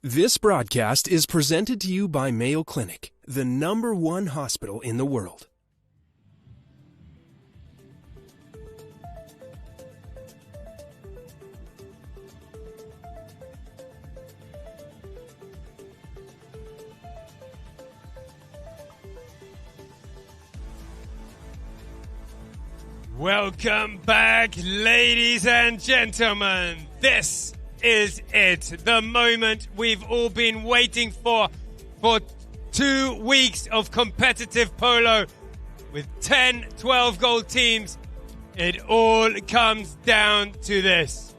This broadcast is presented to you by Mayo Clinic, the #1 hospital in the world. Welcome back, ladies and gentlemen. This is it. The moment we've all been waiting for 2 weeks of competitive polo with 10, 12 goal teams. It all comes down to this.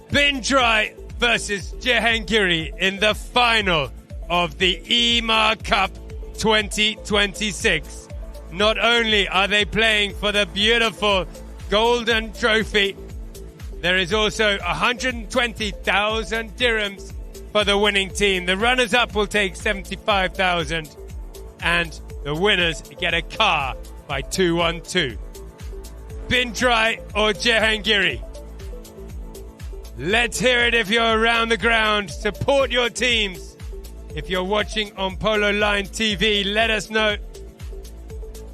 Bindrai versus Jehangiri in the final of the EMAAR Cup 2026. Not only are they playing for the beautiful golden trophy, there is also 120,000 dirhams for the winning team. The runners-up will take 75,000 and the winners get a car by 212. Bindrai or Jehangiri? Let's hear it if you're around the ground. Support your teams. If you're watching on Polo Line TV, let us know.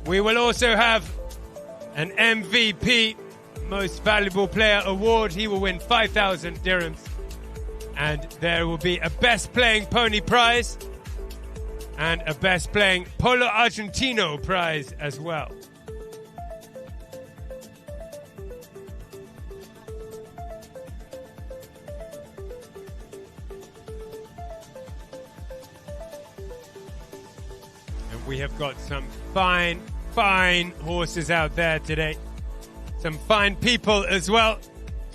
We will also have an MVP, Most Valuable Player Award. He will win 5,000 dirhams. And there will be a Best Playing Pony prize and a Best Playing Polo Argentino prize as well. And we have got some fine horses out there today. Some fine people as well.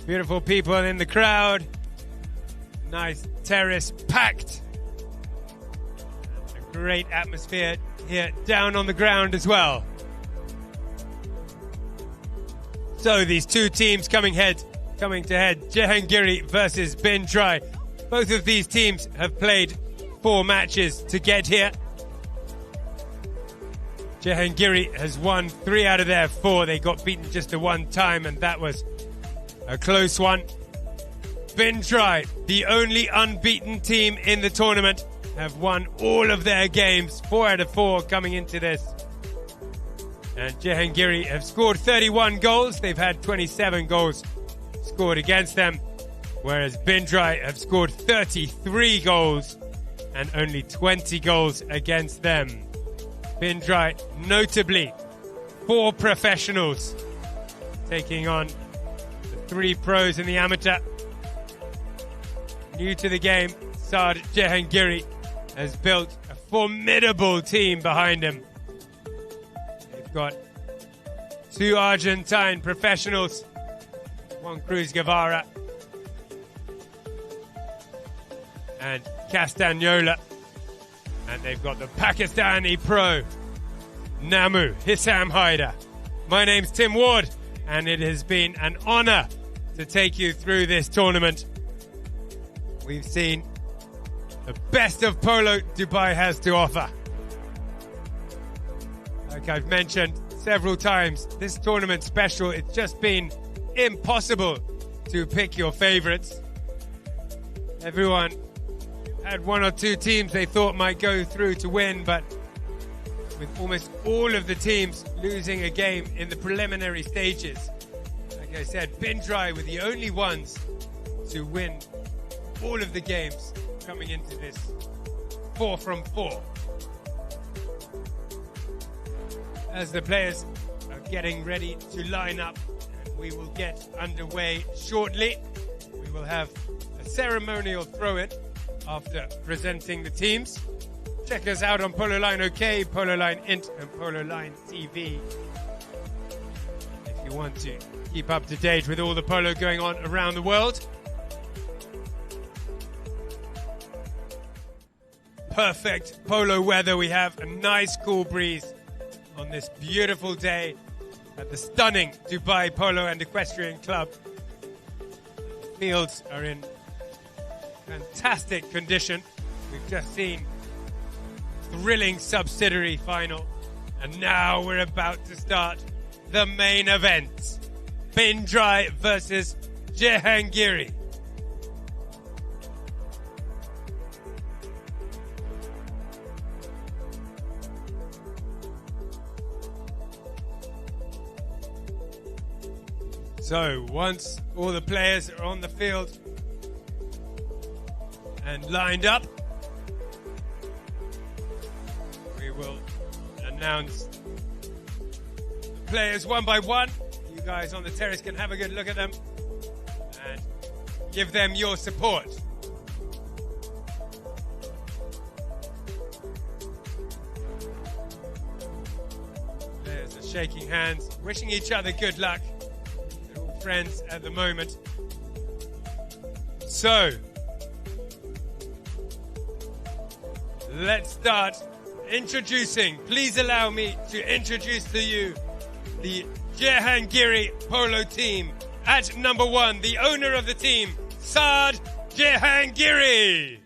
Beautiful people in the crowd. Nice terrace packed. A great atmosphere here down on the ground as well. So these two teams coming to head. Jehangiri versus Bindrai. Both of these teams have played 4 matches to get here. Jehangiri has won 3 out of their 4. They got beaten just the one time, and that was a close one. Bindrai, the only unbeaten team in the tournament, have won all of their games, 4 out of 4 coming into this. And Jehangiri have scored 31 goals. They've had 27 goals scored against them, whereas Bindrai have scored 33 goals and only 20 goals against them. Bindrai, notably 4 professionals, taking on the 3 pros in the amateur. New to the game, Saad Jehangiri has built a formidable team behind him. They've got 2 Argentine professionals, Juan Cruz Guevara and Castagnola. And they've got the Pakistani pro, Namu Hissam Haider. My name's Tim Ward, and it has been an honor to take you through this tournament. We've seen the best of polo Dubai has to offer. Like I've mentioned several times, this tournament special, it's just been impossible to pick your favorites. Everyone had 1 or 2 teams they thought might go through to win, but with almost all of the teams losing a game in the preliminary stages. Like I said, Bindrai were the only ones to win all of the games coming into this 4 from 4. As the players are getting ready to line up, and we will get underway shortly. We will have a ceremonial throw-in after presenting the teams. Check us out on Polo Line OK, Polo Line Int, and Polo Line TV. If you want to keep up to date with all the polo going on around the world. Perfect polo weather. We have a nice cool breeze on this beautiful day at the stunning Dubai Polo and Equestrian Club. Fields are in fantastic condition. We've just seen thrilling subsidiary final, and now we're about to start the main event. Bindrai versus Jehangiri. So once all the players are on the field and lined up, we will announce the players one by one. You guys on the terrace can have a good look at them and give them your support. Players are shaking hands, wishing each other good luck. They're all friends at the moment. So, let's start introducing. Please allow me to introduce to you the Jehangiri Polo team. At number 1, the owner of the team, Saad Jehangiri.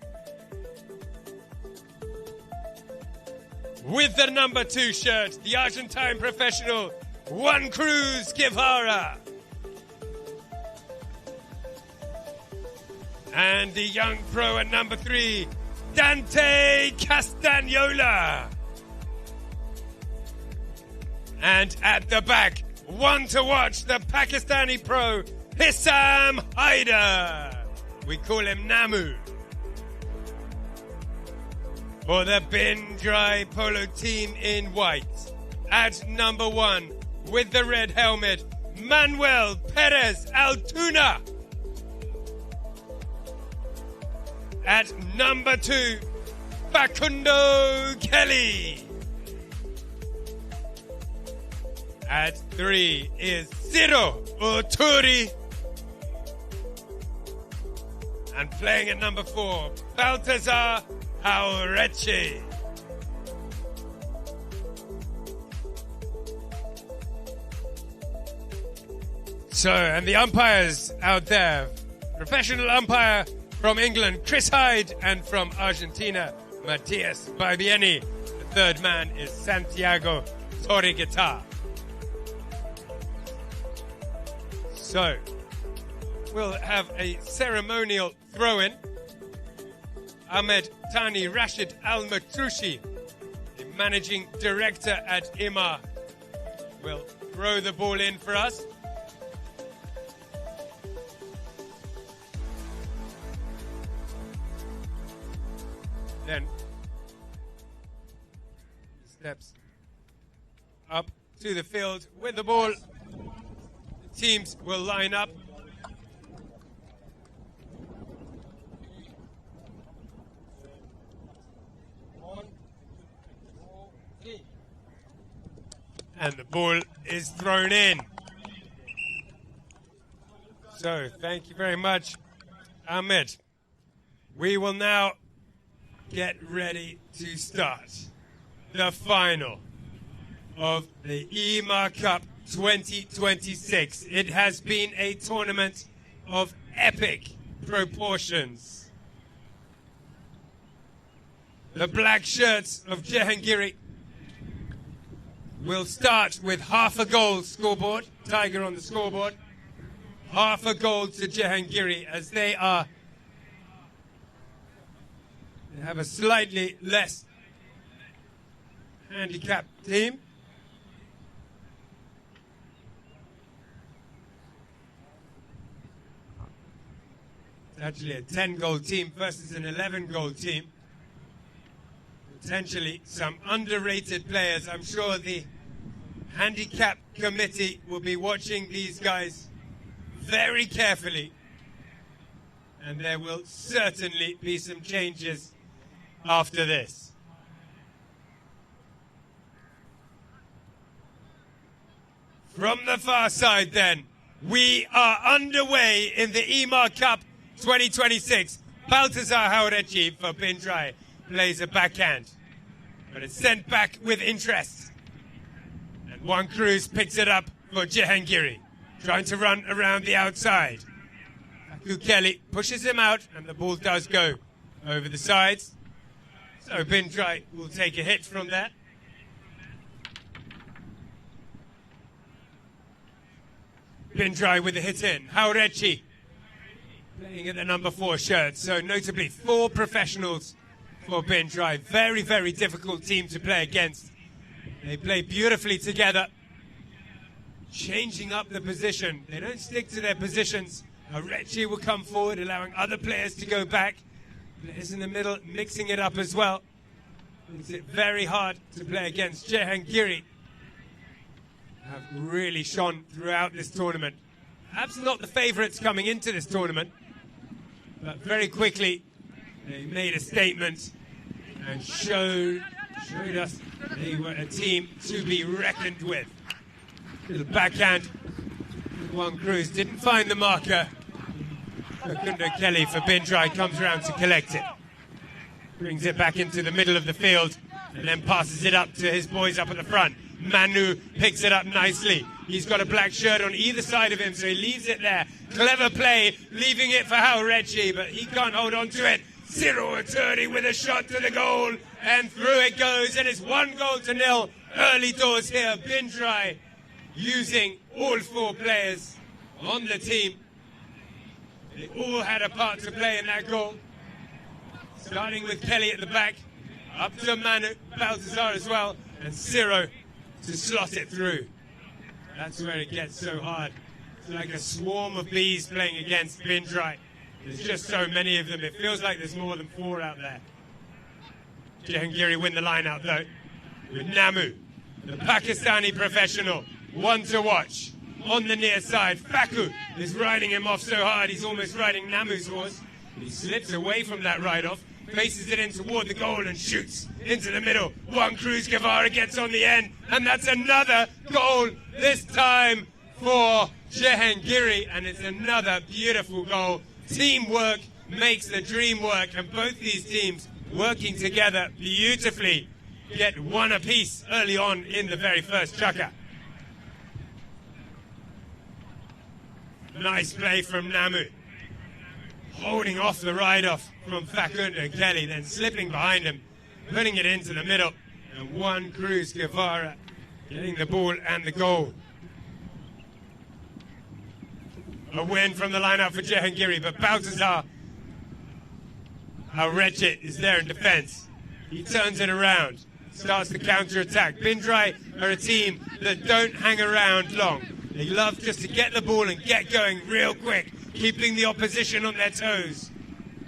With the number 2 shirt, the Argentine professional, Juan Cruz Guevara. And the young pro at number 3, Dante Castagnola. And at the back, one to watch, the Pakistani pro, Hissam Haider. We call him Namu. For the Bindrai Polo team in white, at number 1, with the red helmet, Manuel Perez Altuna. At number 2, Facundo Kelly. At 3 is Ciro Oturi. And playing at number 4, Baltazar Aureche. So, and the umpires out there, professional umpire from England, Chris Hyde, and from Argentina, Matias Barbieni. The third man is Santiago Torrigueta. So, we'll have a ceremonial throw-in. Ahmed Tani Rashid Al-Matrushi, the managing director at EMAAR, will throw the ball in for us. Then steps up to the field with the ball. The teams will line up. And the ball is thrown in. So, thank you very much, Ahmed. We will now get ready to start the final of the EMAAR Cup 2026. It has been a tournament of epic proportions. The black shirts of Jehangiri will start with half a goal scoreboard, Tiger on the scoreboard. Half a goal to Jehangiri as they have a slightly less handicapped team. It's actually a 10-goal team versus an 11-goal team. Potentially some underrated players. I'm sure the handicap committee will be watching these guys very carefully. And there will certainly be some changes after this. From the far side then, we are underway in the EMAAR Cup 2026. Baltazar Aureche for Bindrai plays a backhand, but it's sent back with interest. And Juan Cruz picks it up for Jehangiri, trying to run around the outside. Kelly pushes him out, and the ball does go over the sides. So Bindrai will take a hit from that. Bindrai with the hit in. Aureche playing at the number 4 shirt. So notably 4 professionals for Bindrai. Very, very difficult team to play against. They play beautifully together. changing up the position. They don't stick to their positions. Arechi will come forward, allowing other players to go back. Players in the middle mixing it up as well. Makes it very hard to play against. Jehangiri have really shone throughout this tournament. Perhaps not the favourites coming into this tournament, but very quickly they made a statement and showed us they were a team to be reckoned with. Little backhand. One Cruz didn't find the marker. Facundo Kelly for Bindrai comes around to collect it. Brings it back into the middle of the field and then passes it up to his boys up at the front. Manu picks it up nicely. He's got a black shirt on either side of him, so he leaves it there. Clever play, leaving it for Haurechi, but he can't hold on to it. Ciro Aturi with a shot to the goal, and through it goes, and it's 1-0. Early doors here. Bindrai using all 4 players on the team. They all had a part to play in that goal. Starting with Kelly at the back, up to Manu, Baltazar as well, and Ciro to slot it through. That's where it gets so hard. It's like a swarm of bees playing against Bindrai. There's just so many of them. It feels like there's more than 4 out there. Jehangiri win the line out though, with Namu, the Pakistani professional, one to watch. On the near side, Faku is riding him off so hard he's almost riding Namu's horse. He slips away from that ride-off, faces it in toward the goal and shoots into the middle. One Cruz Guevara gets on the end, and that's another goal, this time for Jehangiri, and it's another beautiful goal. Teamwork makes the dream work, and both these teams working together beautifully get one apiece early on in the very first chukka. Nice play from Namu, holding off the ride-off from Facundo Kelly, then slipping behind him, putting it into the middle, and One Cruz Guevara getting the ball and the goal. A win from the line-out for Jehangiri, but Baltazar Haurechi is there in defence. He turns it around, starts the counter-attack. Bindrai are a team that don't hang around long. They love just to get the ball and get going real quick, keeping the opposition on their toes.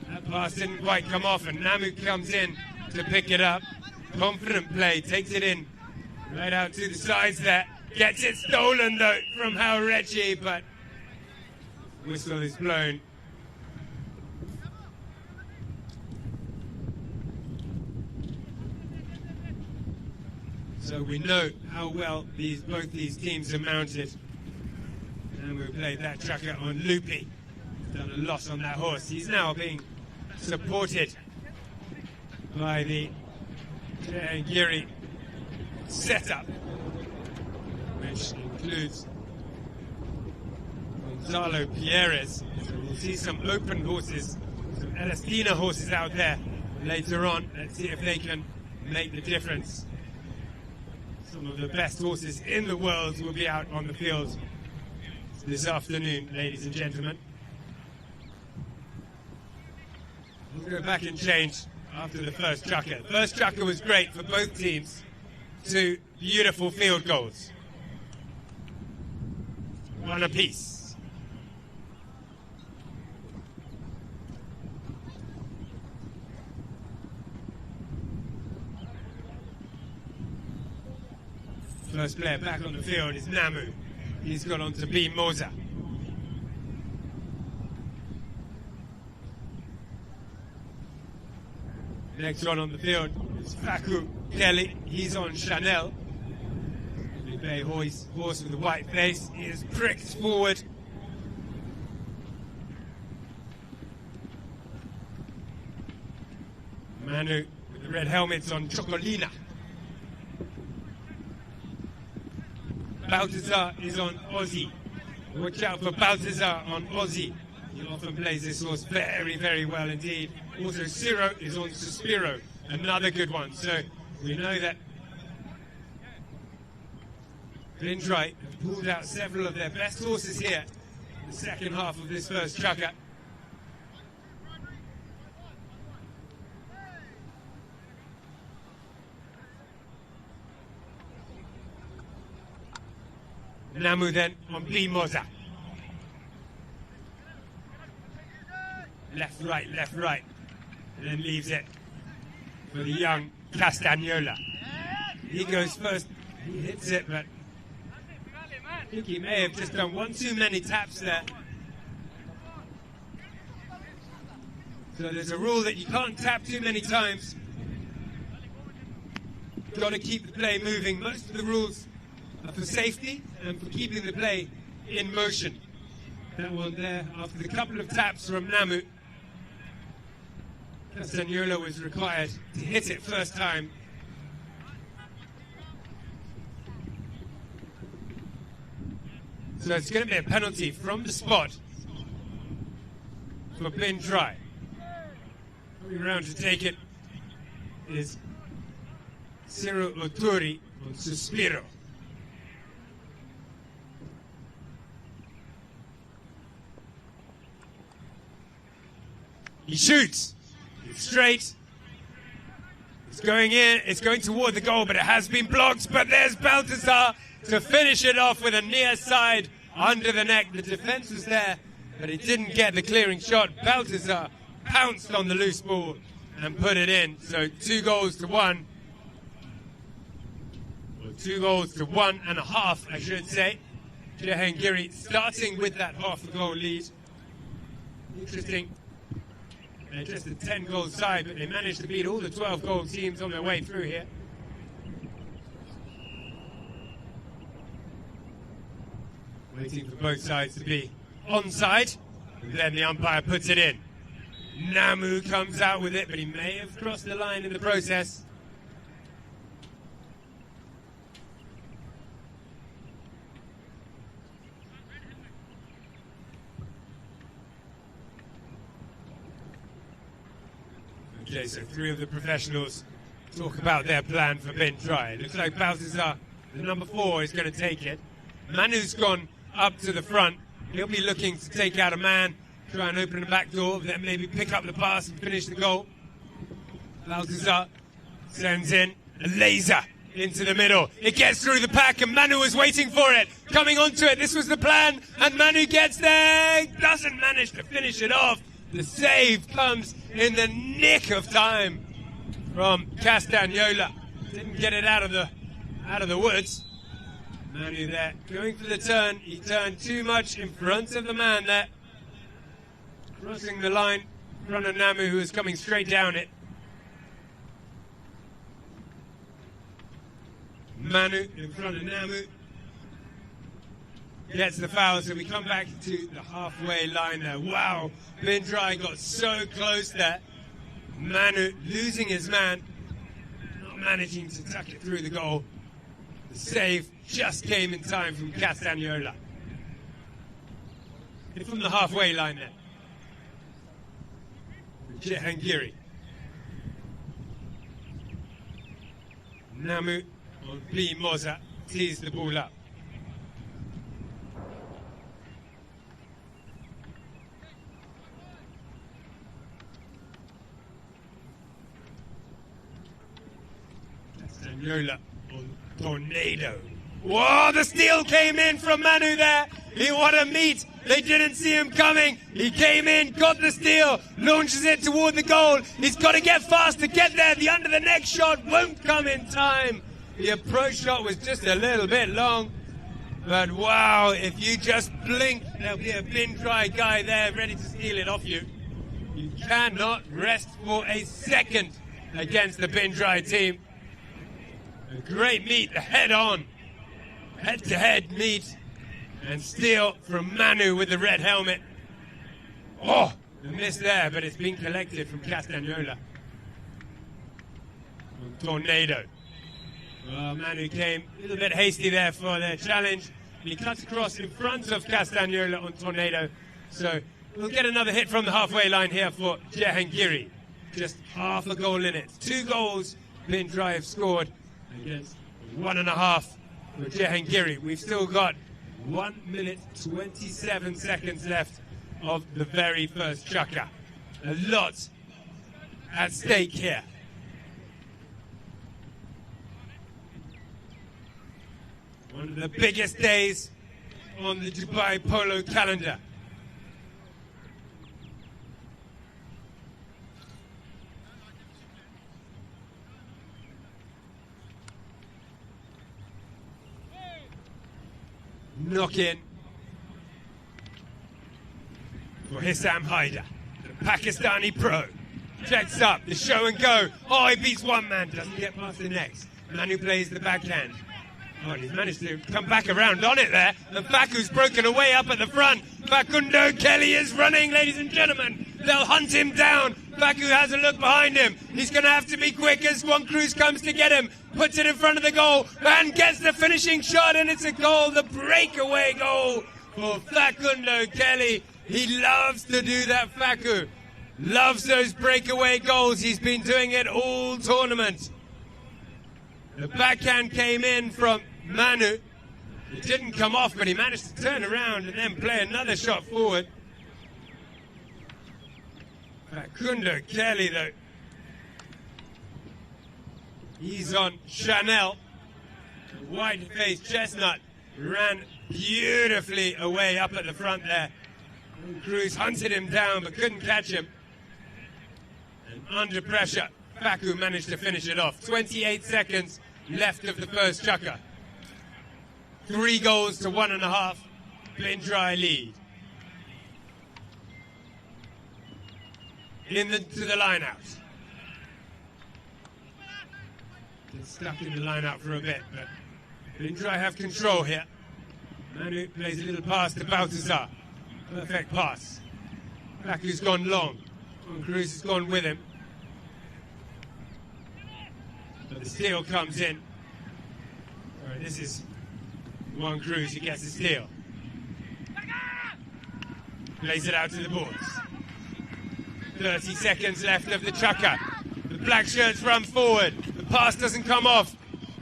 That pass didn't quite come off, and Namu comes in to pick it up. Confident play, takes it in, right out to the sides there. Gets it stolen, though, from Haurechi, but whistle is blown. So we know how well both these teams are mounted. And we played that chukka on Lupi. He's done a lot on that horse. He's now being supported by the Jehangiri setup, which includes Gonzalo Pierres. So we'll see some open horses, some Elastina horses out there later on. Let's see if they can make the difference. Some of the best horses in the world will be out on the field this afternoon, ladies and gentlemen. We'll go back and change after the first chukka. The first chukka was great for both teams. 2 beautiful field goals. 1 apiece. First player back on the field is Namu. He's got on to B. Moza. Next one on the field is Faku Kelly. He's on Chanel. The bay horse with the white face. He is pricked forward. Manu with the red helmets on Chocolina. Baltazar is on Aussie. Watch out for Baltazar on Aussie. He often plays this horse very, very well indeed. Also, Ciro is on Suspiro, another good one. So we know that Bindrai have pulled out several of their best horses here in the second half of this first chukka. Namu then on B Moza. Left, right. And then leaves it for the young Castagnola. He goes first. He hits it, but I think he may have just done one too many taps there. So there's a rule that you can't tap too many times. You've got to keep the play moving. Most of the rules are for safety and for keeping the play in motion. That one there, after the couple of taps from Namu, Castagnola was required to hit it first time. So it's going to be a penalty from the spot for bin try. Coming around to take it is Ciro Oturi on Suspiro. He shoots. It's straight. It's going in. It's going toward the goal, but it has been blocked. But there's Baltazar to finish it off with a near side under the neck. The defense was there, but he didn't get the clearing shot. Baltazar pounced on the loose ball and put it in. So 2-1. Or 2-1.5, I should say. Jehangiri starting with that half a goal lead. Interesting. They're just a 10-goal side, but they managed to beat all the 12-goal teams on their way through here. Waiting for both sides to be onside, and then the umpire puts it in. Namu comes out with it, but he may have crossed the line in the process. Okay, so 3 of the professionals talk about their plan for bin try. It looks like Baltazar, the number 4, is going to take it. Manu's gone up to the front. He'll be looking to take out a man, try and open the back door, then maybe pick up the pass and finish the goal. Baltazar sends in a laser into the middle. It gets through the pack and Manu was waiting for it. Coming onto it, this was the plan, and Manu gets there, doesn't manage to finish it off. The save comes in the nick of time from Castagnola. Didn't get it out of the woods. Manu there, going for the turn. He turned too much in front of the man there. Crossing the line in front of Namu, who was coming straight down it. Manu in front of Namu. Gets the foul, so we come back to the halfway line there. Wow, bin try got so close there. Manu losing his man, not managing to tuck it through the goal. The save just came in time from Castagnola. From the halfway line there. Jehangiri. Namu on B Moza tees the ball up. Castagnola on Tornado. Whoa, the steal came in from Manu there. What a meet. They didn't see him coming. He came in, got the steal, launches it toward the goal. He's got to get fast to get there. The under the neck shot won't come in time. The approach shot was just a little bit long. But wow, if you just blink, there'll be a bin try guy there ready to steal it off you. You cannot rest for a second against the bin try team. A great meet, the head-on, head-to-head meet. And steal from Manu with the red helmet. Oh, the miss there, but it's been collected from Castagnola. Tornado. Well, Manu came a little bit hasty there for their challenge. He cuts across in front of Castagnola on Tornado. So we'll get another hit from the halfway line here for Jehangiri. Just half a goal in it. 2 goals bin try have scored against 1.5 for Jehangiri. We've still got 1 minute 27 seconds left of the very first chukka. A lot at stake here. One of the biggest days on the Dubai Polo calendar. Knock in for Hissam Haider, the Pakistani pro. Checks up, the show and go. Oh, he beats one man, doesn't get past the next. Manu plays the backhand. Oh, and he's managed to come back around on it there. And Faku's broken away up at the front. Facundo Kelly is running, ladies and gentlemen. They'll hunt him down. Faku has a look behind him. He's going to have to be quick as Juan Cruz comes to get him. Puts it in front of the goal and gets the finishing shot, and it's a goal, the breakaway goal for Facundo Kelly. He loves to do that, Faku. Loves those breakaway goals. He's been doing it all tournament. The backhand came in from Manu. It didn't come off, but he managed to turn around and then play another shot forward. Facundo Kelly, though, he's on Chanel. The white-faced chestnut ran beautifully away up at the front there. Cruz hunted him down but couldn't catch him. And under pressure, Faku managed to finish it off. 28 seconds left of the first chukker. 3 goals to 1.5. Bindrai lead. To the line-out. Get stuck in the line-out for a bit, but Bindrai have control here. Manu plays a little pass to Baltazar. Perfect pass. Faku's gone long. Cruz has gone with him. But the steal comes in. All right, this is Juan Cruz who gets the steal. Plays it out to the boards. 30 seconds left of the chukker. The black shirts run forward. The pass doesn't come off.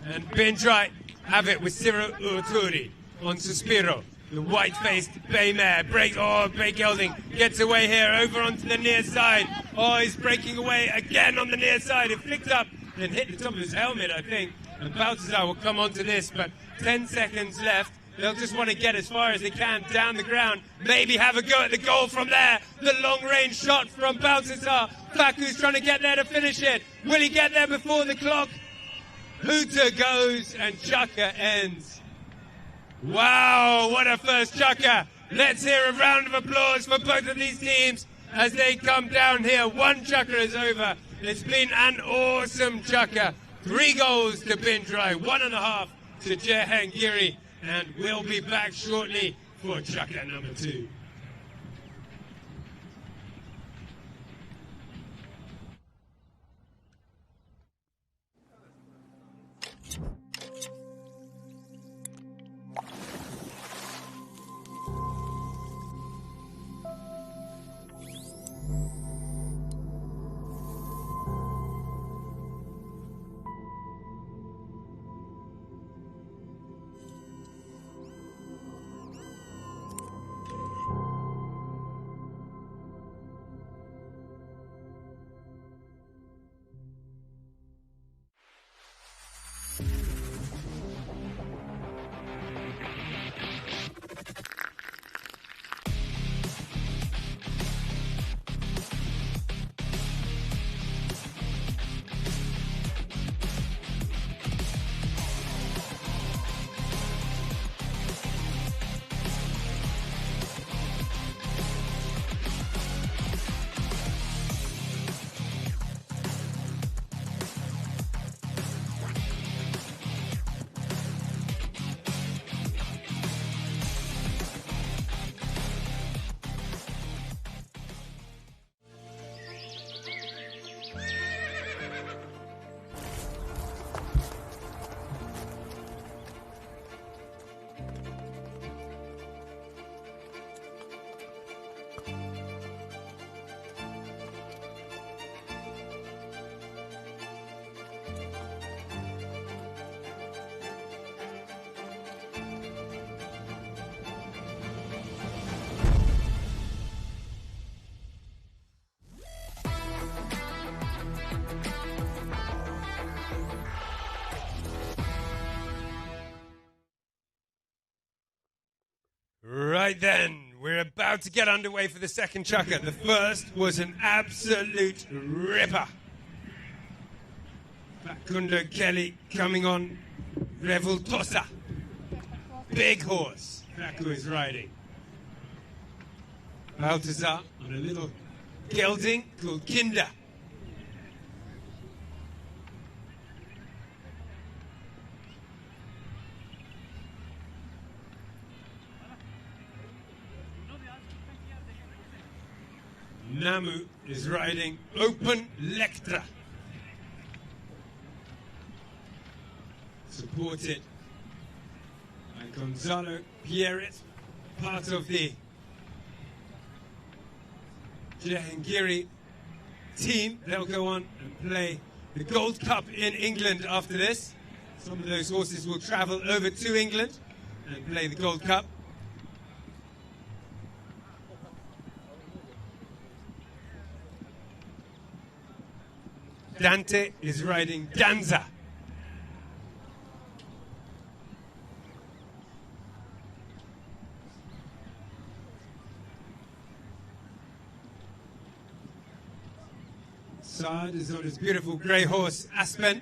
And Bindrai have it with Ciro Urturi on Suspiro. The white-faced bay mare breaks. Oh, Bay Gelding gets away here over onto the near side. Oh, he's breaking away again on the near side. It flicked up and hit the top of his helmet, I think. And Baltazar will come onto this, but 10 seconds left. They'll just want to get as far as they can down the ground. Maybe have a go at the goal from there. The long-range shot from Baltazar. Faku's trying to get there to finish it. Will he get there before the clock? Hooter goes and chukker ends. Wow, what a first chukker. Let's hear a round of applause for both of these teams as they come down here. One chukker is over. It's been an awesome chukker. 3 goals to Bindrai, 1.5 to Jehangiri, and we'll be back shortly for chukker number 2. Right then, we're about to get underway for the second chukker. The first was an absolute ripper. Facundo Kelly coming on Revoltosa. Big horse Facu is riding. Balthazar on a little gelding called Kinder. Namu is riding Open Lectra. Supported by Gonzalo Pierret, part of the Jehangiri team. They'll go on and play the Gold Cup in England after this. Some of those horses will travel over to England and play the Gold Cup. Dante is riding Danza. Saad is on his beautiful grey horse, Aspen.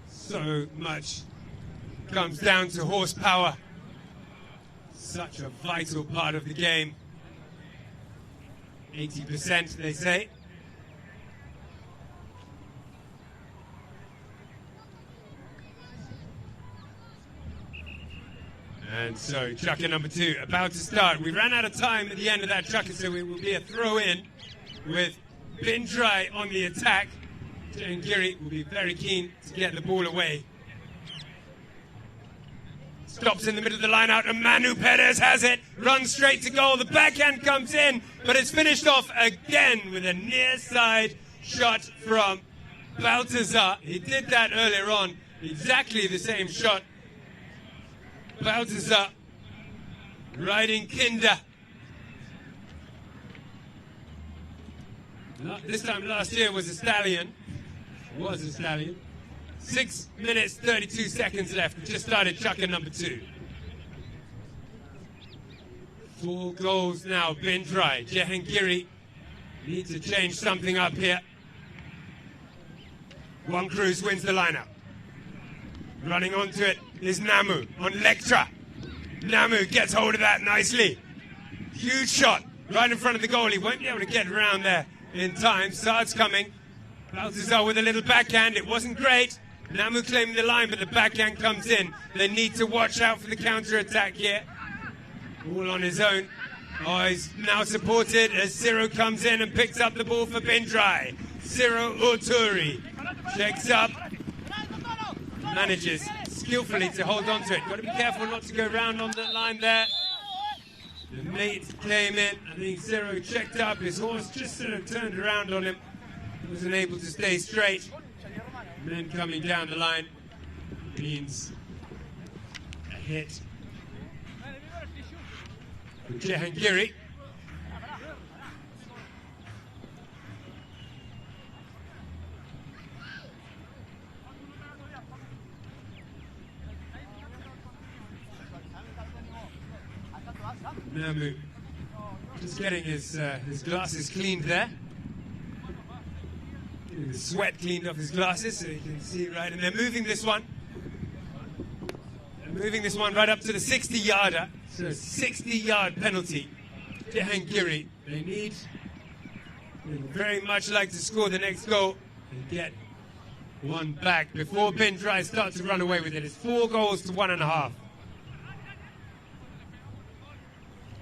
So much comes down to horsepower. Such a vital part of the game. 80%, they say. And so, chukker number 2 about to start. We ran out of time at the end of that chukker, so it will be a throw-in with Bindrai on the attack. Jehangiri will be very keen to get the ball away. Stops in the middle of the line out, and Manu Perez has it. Runs straight to goal. The backhand comes in, but it's finished off again with a near side shot from Balthazar. He did that earlier on. Exactly the same shot. Balthazar riding Kinder. This time last year was a stallion. Was a stallion. 6 minutes, 32 seconds left. We just started chukker number 2. 4 goals now, Bindrai. Jehangiri needs to change something up here. One Cruz wins the lineup. Running onto it is Namu on Lectra. Namu gets hold of that nicely. Huge shot right in front of the goal. He won't be able to get around there in time. Saad's coming. Balthazar with a little backhand. It wasn't great. Namu claiming the line, but the backhand comes in. They need to watch out for the counter-attack here. All on his own. Oh, he's now supported as Ciro comes in and picks up the ball for Bindrai. Ciro Urturi checks up. Manages skillfully to hold on to it. Got to be careful not to go round on the line there. The mate came in. I think Ciro checked up. His horse just sort of turned around on him. Wasn't able to stay straight. And then coming down the line means a hit for Jehangiri. Namu just getting his glasses cleaned there. Getting the sweat cleaned off his glasses so you can see right. And they're moving this one. They're moving this one right up to the 60-yarder. So 60-yard penalty. Jehangiri, they very much like to score the next goal and get one back before Bindrai starts to run away with it. It's 4 goals to 1.5.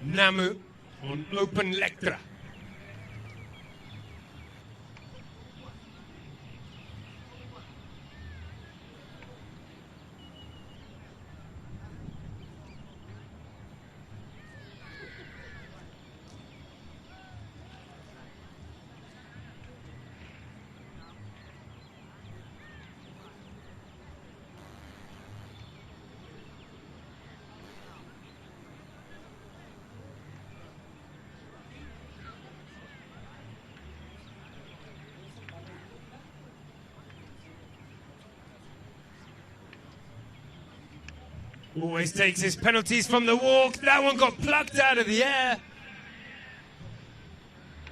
Namu on Open Lectra. Always takes his penalties from the walk. That one got plucked out of the air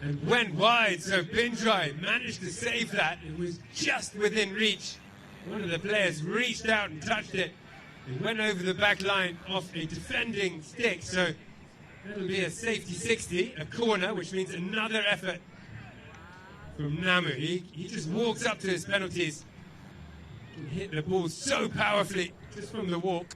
and went wide, so Bindrai managed to save that. It was just within reach. One of the players reached out and touched it. It went over the back line off a defending stick, so that'll be a safety 60, a corner, which means another effort from Namu. He just walks up to his penalties and hit the ball so powerfully just from the walk.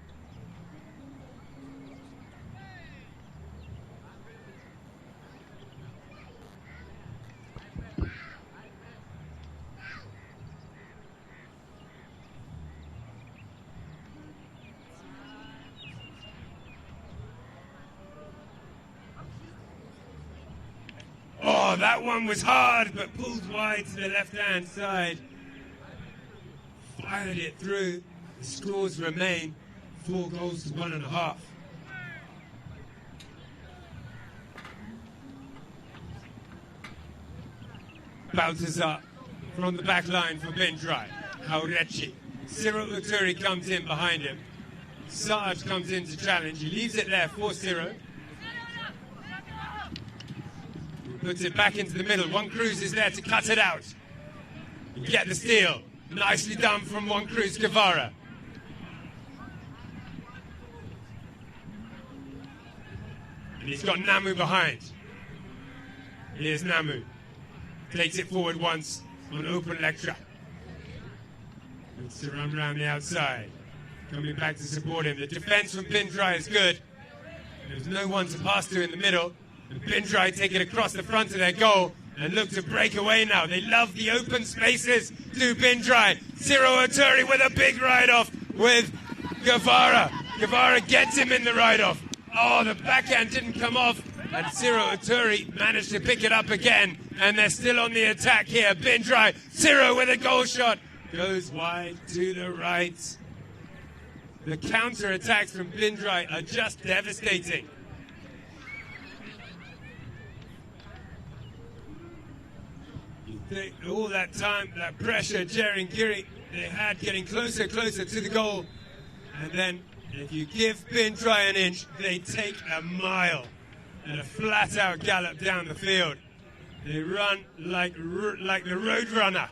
Oh, that one was hard, but pulled wide to the left-hand side. Fired it through. The scores remain 4 goals to 1.5. Baltazar from the back line for Bindrai. Aurechi. Cyril Uturi comes in behind him. Sarge comes in to challenge. He leaves it there, 4-0. Puts it back into the middle. One Cruz is there to cut it out. And get the steal. Nicely done from One Cruz Guevara. And he's got Namu behind. Here's Namu. Takes it forward once on open leg trap. Looks to run around the outside. Coming back to support him. The defense from Bindrai is good. There's no one to pass to in the middle. And Bindrai take it across the front of their goal and look to break away now. They love the open spaces to Bindrai. Ciro Oturi with a big ride-off with Guevara. Guevara gets him in the ride-off. Oh, the backhand didn't come off. And Ciro Oturi managed to pick it up again. And they're still on the attack here. Bindrai, Ciro with a goal shot. Goes wide to the right. The counter-attacks from Bindrai are just devastating. All that time, that pressure, Jerry and Giri, they had getting closer to the goal. And then if you give Bindrai an inch, they take a mile and a flat-out gallop down the field. They run like the road runner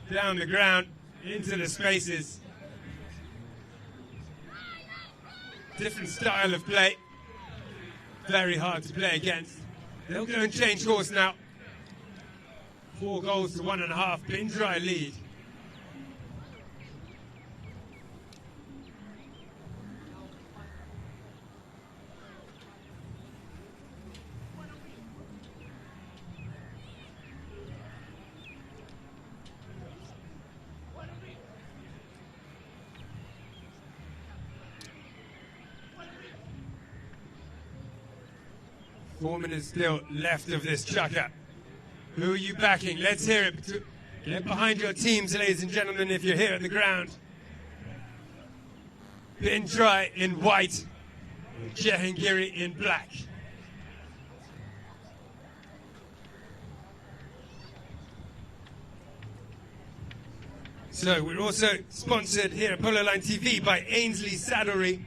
down the ground into the spaces. Different style of play. Very hard to play against. They'll go and change course now. 4 goals to 1.5. Bindrai lead. Four minutes still left of this chucker. Who are you backing? Let's hear it. Get behind your teams, ladies and gentlemen, if you're here at the ground. Bindrai in white, Jehangiri in black. So we're also sponsored here at Polo Line TV by Ainsley Saddlery.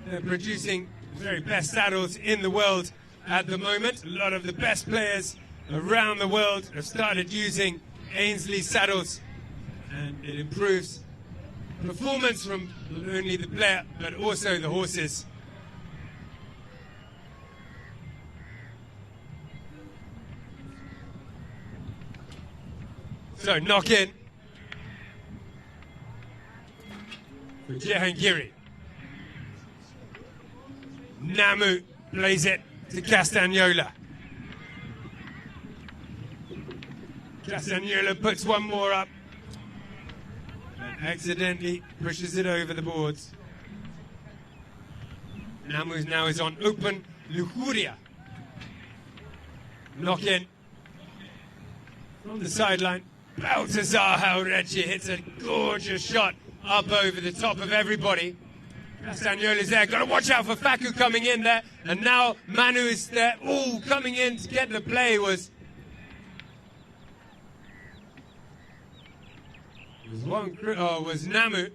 They're producing the very best saddles in the world at the moment. A lot of the best players around the world have started using Ainsley saddles, and it improves performance from not only the player but also the horses. So knock in for Jehangiri. Namu plays it to Castagnola. Castagnola puts one more up and accidentally pushes it over the boards. Namu now is on open Lujuria. Knock in from the sideline. Baltazar Aurechi hits a gorgeous shot up over the top of everybody. Castagnola's there. Got to watch out for Faku coming in there. And now Manu is there. All coming in to get the play was Namu.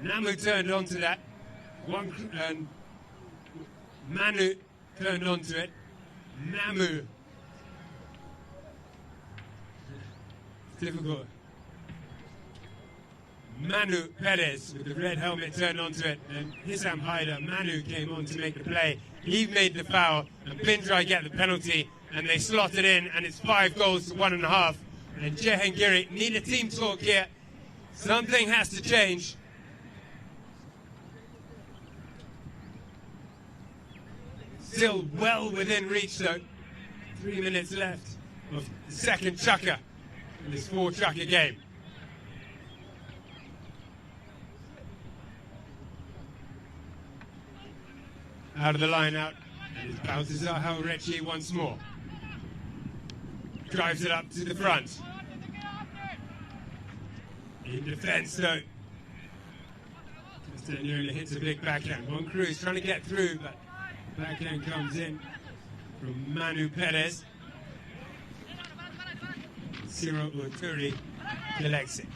Namu turned onto that. Manu turned onto it. Namu. It's difficult. Manu Perez with the red helmet turned onto it, and Hissam Haider, Manu came on to make the play. He made the foul, and Bindrai get the penalty, and they slot it in, and it's 5 goals to 1.5. And Jehangiri need a team talk here. Something has to change. Still well within reach though. 3 minutes left of the second chukker in this 4-chukker game. Out of the line out, and it bounces out Haurechi once more. Drives it up to the front. In defense though. Castagnoli hits a big backhand. One crew is trying to get through, but backhand comes in from Manu Perez. Ciro Uturi collects it.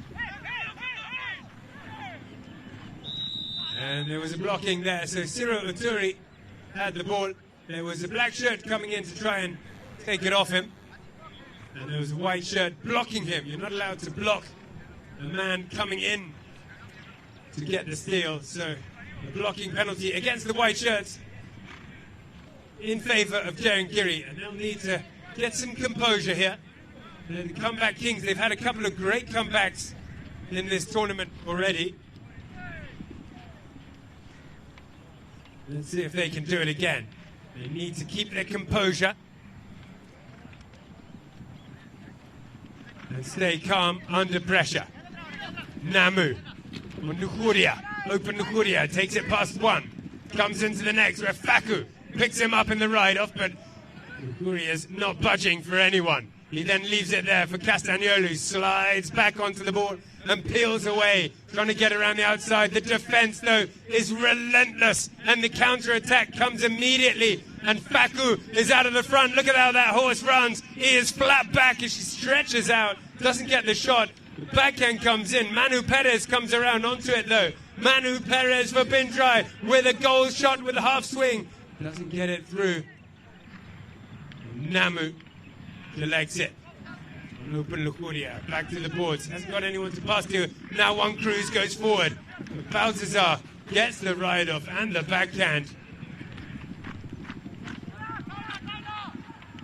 And there was a blocking there, so Ciro Uturi had the ball. There was a black shirt coming in to try and take it off him. And there was a white shirt blocking him. You're not allowed to block a man coming in to get the steal. So a blocking penalty against the white shirts in favour of Jehangiri. And they'll need to get some composure here. And the comeback kings, they've had a couple of great comebacks in this tournament already. Let's see if they can do it again. They need to keep their composure and stay calm under pressure. Namu on Nukuria. Open Nukuria. Takes it past one. Comes into the next where Faku picks him up in the ride-off, but Nukuria's not budging for anyone. He then leaves it there for Castagnoli. Slides back onto the ball and peels away, trying to get around the outside. The defense, though, is relentless, and the counter-attack comes immediately, and Faku is out of the front. Look at how that horse runs. He is flat back as she stretches out, doesn't get the shot. The backhand comes in. Manu Perez comes around onto it, though. Manu Perez for Bindrai with a goal shot with a half swing. Doesn't get it through. Namu collects it. Open Lukuria, back to the boards. Hasn't got anyone to pass to. Now one Cruz goes forward. Baltazar gets the ride-off and the backhand.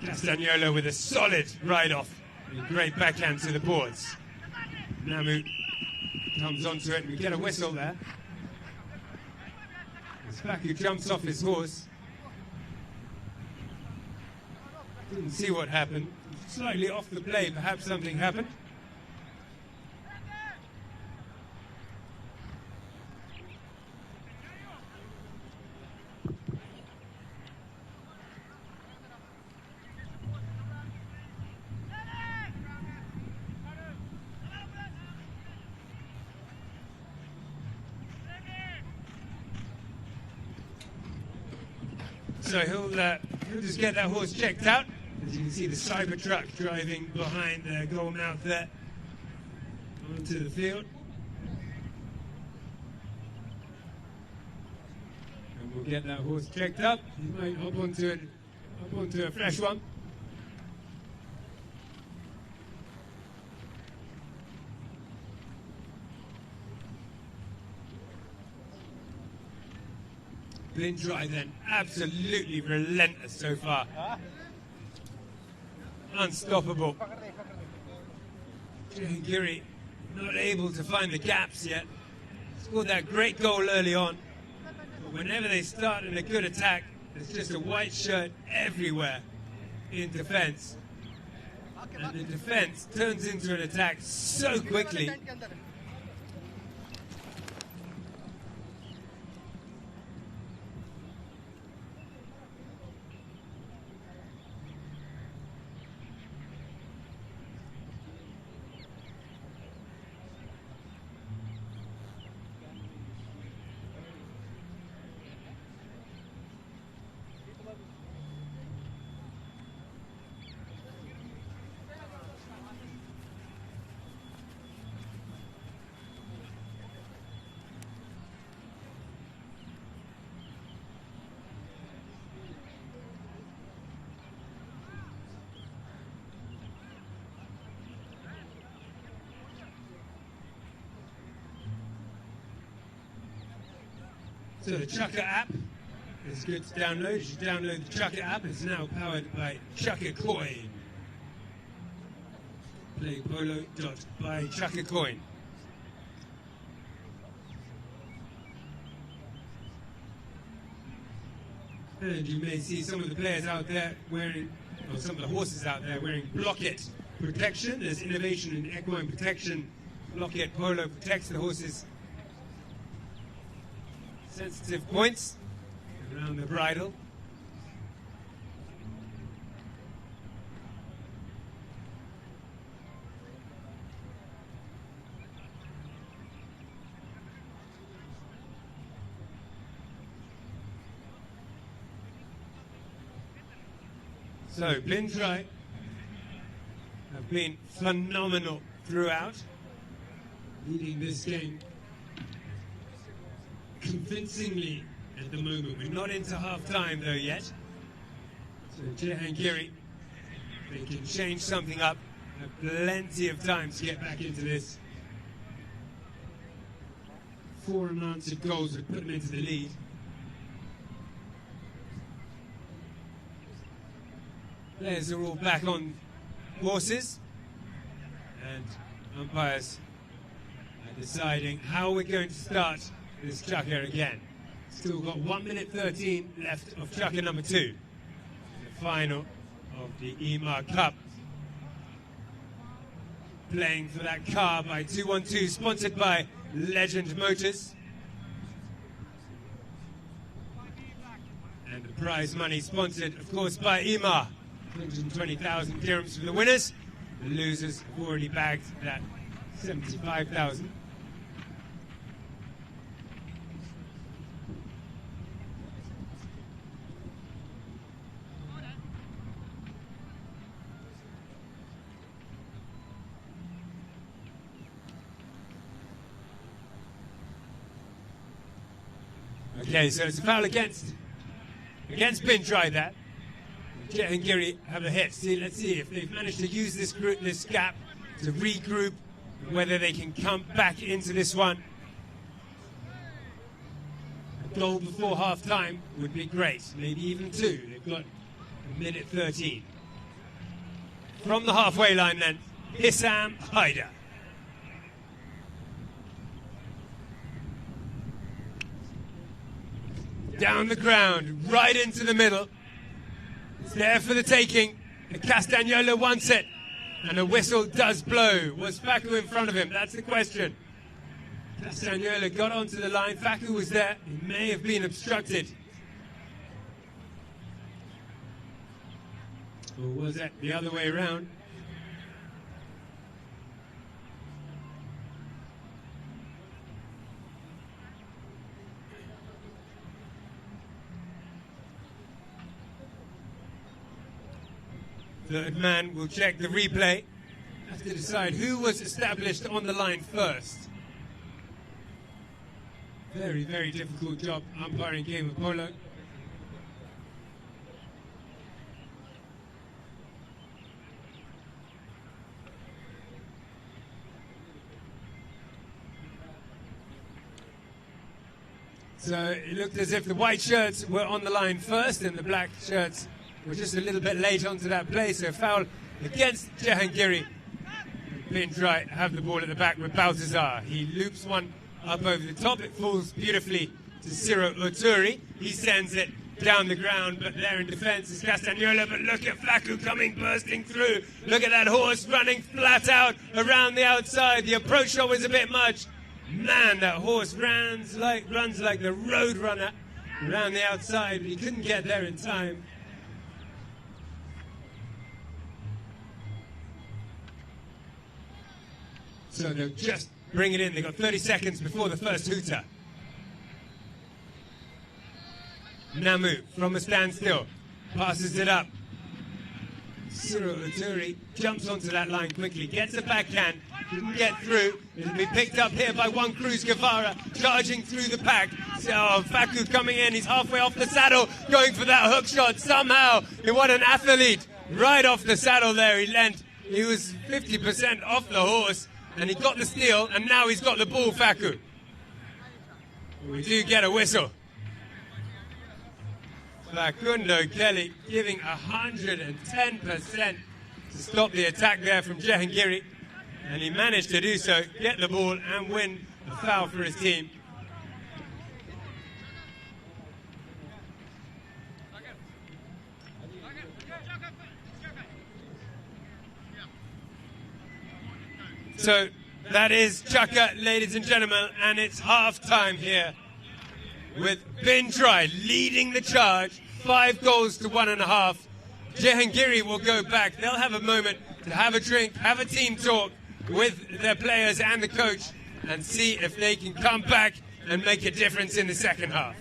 Castagnolo with a solid ride-off. A great backhand to the boards. Namu comes onto it. We get a whistle there. Faku jumps off his horse. Didn't see what happened. Slightly off the play, perhaps something happened. So he'll just get that horse checked out. As you can see, the cyber truck driving behind the goal mouth there onto the field. And we'll get that horse checked up. He might hop onto a fresh one. Bindrai then, absolutely relentless so far. Unstoppable. Jehangiri not able to find the gaps yet. Scored that great goal early on. But whenever they start in a good attack, there's just a white shirt everywhere in defense. And the defense turns into an attack so quickly. So the Chucker app is good to download. You should download the Chucker app. It's now powered by Chucker Coin. Playpolo.by Chucker Coin. And you may see some of the players out there wearing, or some of the horses out there wearing Blocket protection. There's innovation in equine protection. Blocket Polo protects the horses' sensitive points around the bridle. So, Bindrai have been phenomenal throughout, leading this game convincingly at the moment. We're not into half-time though yet. So Jehangiri, they can change something up, have plenty of time to get back into this. 4 unanswered goals would put them into the lead. Players are all back on horses, and umpires are deciding how we're going to start this Chucker again. Still got 1 minute 13 left of Chucker number 2, the final of the EMAAR Cup. Playing for that car by 212, sponsored by Legend Motors. And the prize money sponsored, of course, by EMAAR. 120,000 dirhams for the winners. The losers have already bagged that 75,000. Okay, so it's a foul against Bindrai there. Jehangiri have a hit. Let's see if they've managed to use this gap to regroup, whether they can come back into this one. A goal before half-time would be great, maybe even 2. They've got 1 minute 13. From the halfway line then, Hissam Haider. Down the ground, right into the middle. It's there for the taking. Castagnola wants it. And a whistle does blow. Was Faku in front of him? That's the question. Castagnola got onto the line. Faku was there. He may have been obstructed. Or was it the other way around? Third man will check the replay. Have to decide who was established on the line first. Very, very difficult job umpiring game of polo. So it looked as if the white shirts were on the line first and the black shirts were just a little bit late onto that play, so foul against Jehangiri. Bindrai have the ball at the back with Baltazar. He loops one up over the top. It falls beautifully to Ciro Oturi. He sends it down the ground, but there in defence is Castagnola. But look at Faku coming, bursting through. Look at that horse running flat out around the outside. The approach shot was a bit much. Man, that horse runs like the road runner around the outside, but he couldn't get there in time. So they'll just bring it in. They've got 30 seconds before the first hooter. Namu from a standstill passes it up. Ciro Oturi jumps onto that line quickly, gets a backhand, didn't get through. It'll be picked up here by One Cruz Guevara, charging through the pack. So Faku coming in, he's halfway off the saddle, going for that hook shot. Somehow, what an athlete, right off the saddle there. He was 50% off the horse, and he got the steal, and now he's got the ball, Faku. We do get a whistle. Facundo Kelly giving 110% to stop the attack there from Jehangiri. And he managed to do so, get the ball and win a foul for his team. So that is Chaka, ladies and gentlemen, and it's half-time here with Bindrai leading the charge, 5 goals to 1.5. Jehangiri will go back. They'll have a moment to have a drink, have a team talk with their players and the coach and see if they can come back and make a difference in the second half.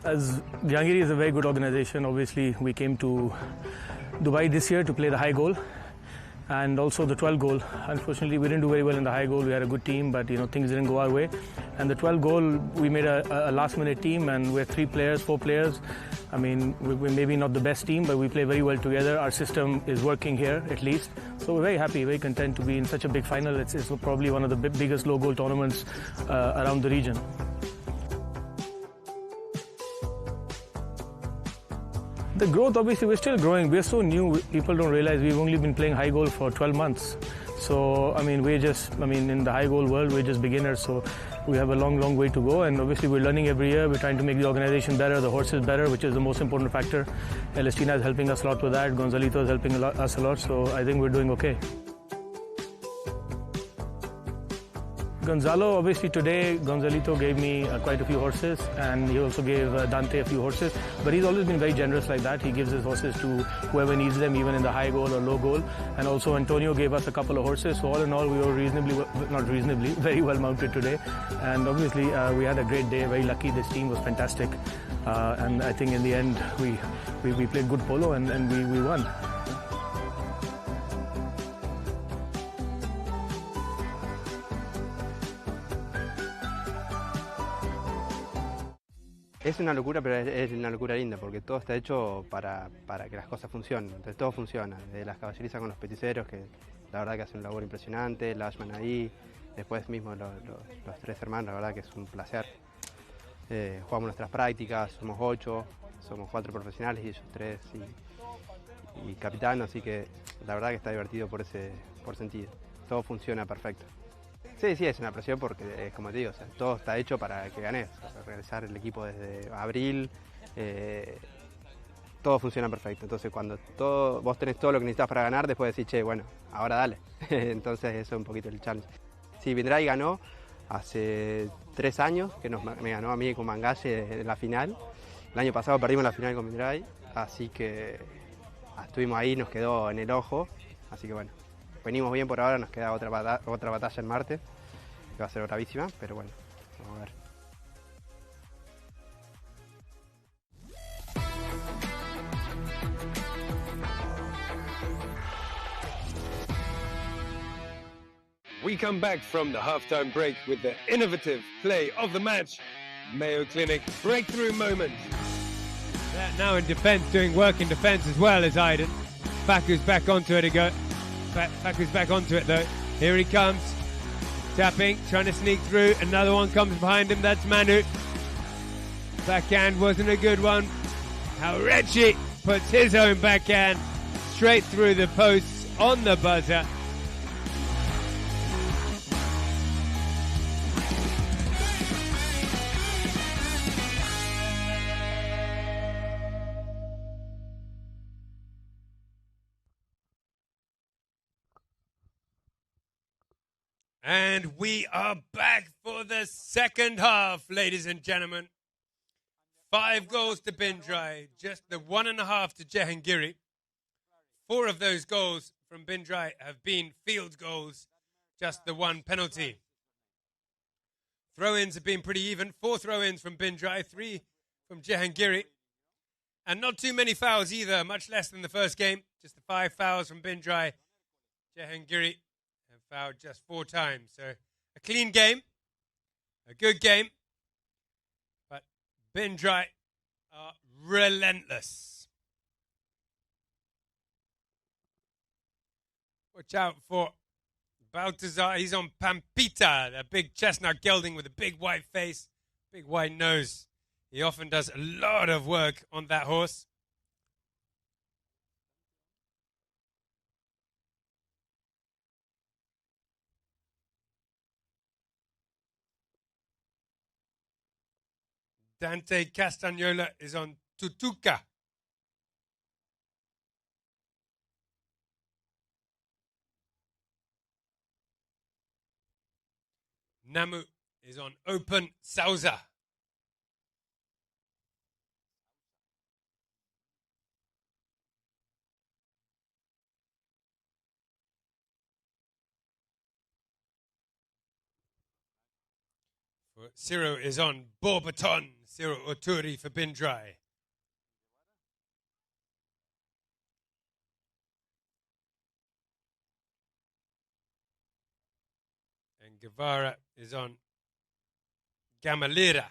As Jehangiri is a very good organization, obviously we came to Dubai this year to play the high goal and also the 12 goal. Unfortunately, we didn't do very well in the high goal. We had a good team, but things didn't go our way. And the 12 goal, we made a last-minute team, and we're 4 players. I mean, we're maybe not the best team, but we play very well together. Our system is working here, at least. So we're very happy, very content to be in such a big final. It's probably one of the biggest low-goal tournaments around the region. The growth, obviously, we're still growing. We're so new, people don't realize we've only been playing high goal for 12 months. So, I mean, in the high goal world, we're just beginners. So we have a long, long way to go. And obviously, we're learning every year. We're trying to make the organization better, the horses better, which is the most important factor. Equestrian is helping us a lot with that. Gonzalito is helping us a lot. So I think we're doing okay. Gonzalo, obviously today, Gonzalito gave me quite a few horses, and he also gave Dante a few horses. But he's always been very generous like that. He gives his horses to whoever needs them, even in the high goal or low goal. And also Antonio gave us a couple of horses. So all in all, we were very well mounted today. And obviously, we had a great day, very lucky. This team was fantastic. And I think in the end, we played good polo and we won. Es una locura, pero es una locura linda, porque todo está hecho para que las cosas funcionen. Entonces todo funciona, desde las caballerizas con los peticeros, que la verdad que hacen un labor impresionante, la Ashman ahí, después mismo los 3 hermanos, la verdad que es un placer. Jugamos nuestras prácticas, somos 8, somos 4 profesionales y ellos 3 y capitán, así que la verdad que está divertido por sentido. Todo funciona perfecto. Sí, es una presión porque es como te digo, o sea, todo está hecho para que ganes. O sea, regresar el equipo desde abril, todo funciona perfecto. Entonces cuando vos tenés todo lo que necesitas para ganar, después decís, che, bueno, ahora dale. Entonces eso es un poquito el challenge. Sí, Bindrai ganó hace 3 años, que me ganó a mí con Mangalle en la final. El año pasado perdimos la final con Bindrai, así que estuvimos ahí, nos quedó en el ojo, así que bueno. Venimos bien por ahora, nos queda otra batalla en Marte, que va a ser bravísima, pero bueno, vamos a ver. We come back from the halftime break with the innovative play of the match, Mayo Clinic breakthrough moment. Now in defence, doing work in defence as well as Aiden. Faku's back onto it again. Faku's back onto it though. Here he comes. Tapping, trying to sneak through. Another one comes behind him. That's Manu. Backhand wasn't a good one. How Reggie puts his own backhand straight through the posts on the buzzer. And we are back for the second half, ladies and gentlemen. 5 goals to Bindrai, just the 1.5 to Jehangiri. 4 of those goals from Bindrai have been field goals, just the one penalty. Throw-ins have been pretty even. 4 throw-ins from Bindrai, 3 from Jehangiri. And not too many fouls either, much less than the first game. Just the 5 fouls from Bindrai. Jehangiri have fouled just 4 times. So a clean game, a good game. But Bindrai are relentless. Watch out for Baltazar. He's on Pampita, the big chestnut gelding with a big white face, big white nose. He often does a lot of work on that horse. Dante Castagnola is on Tutuka. Namu is on Open Sauza. Ciro is on Bourbaton. Ciro Oturi for Bindrai. And Guevara is on Gamalira.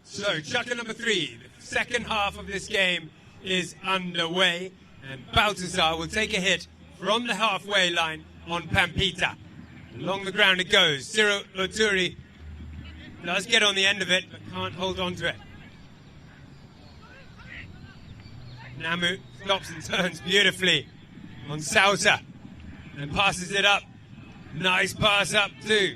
So, chapter number 3, the second half of this game is underway, and Baltazar will take a hit from the halfway line on Pampita. Along the ground it goes. Ciro Oturi does get on the end of it, but can't hold on to it. Namu stops and turns beautifully on Sauza and passes it up. Nice pass up too.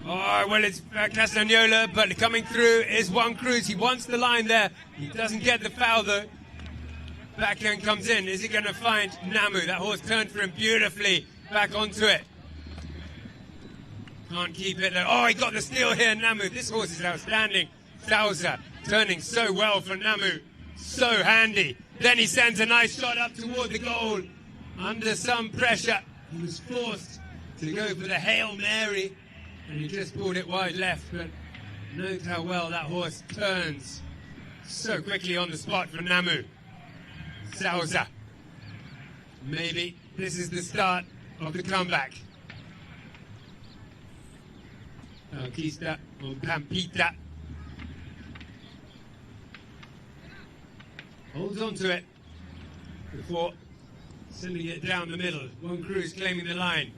Oh, well, it's Castagnola, but coming through is Juan Cruz. He wants the line there. He doesn't get the foul though. Backhand comes in. Is he going to find Namu? That horse turned for him beautifully. Back onto it. Can't keep it there. Oh, he got the steal here, Namu. This horse is outstanding. Sauza turning so well for Namu. So handy. Then he sends a nice shot up toward the goal. Under some pressure, he was forced to go for the Hail Mary. And he just pulled it wide left. But note how well that horse turns so quickly on the spot for Namu. Sauza. Maybe this is the start of the comeback. Alquista on Pampita. Holds on to it before sending it down the middle. Juan Cruz claiming the line.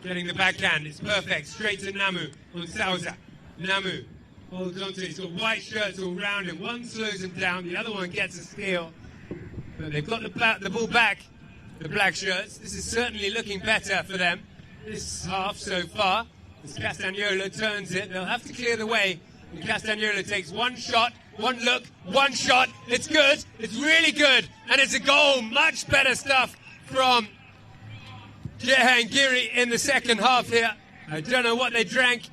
Getting the backhand. It's perfect. Straight to Namu on Sauza. Namu holds on to it. He's got white shirts all round him. One slows him down. The other one gets a steal. But they've got the ball back, the black shirts. This is certainly looking better for them this half so far. As Castagnola turns it, they'll have to clear the way. And Castagnola takes one shot, one look, one shot. It's good. It's really good. And it's a goal. Much better stuff from Jehangiri in the second half here. I don't know what they drank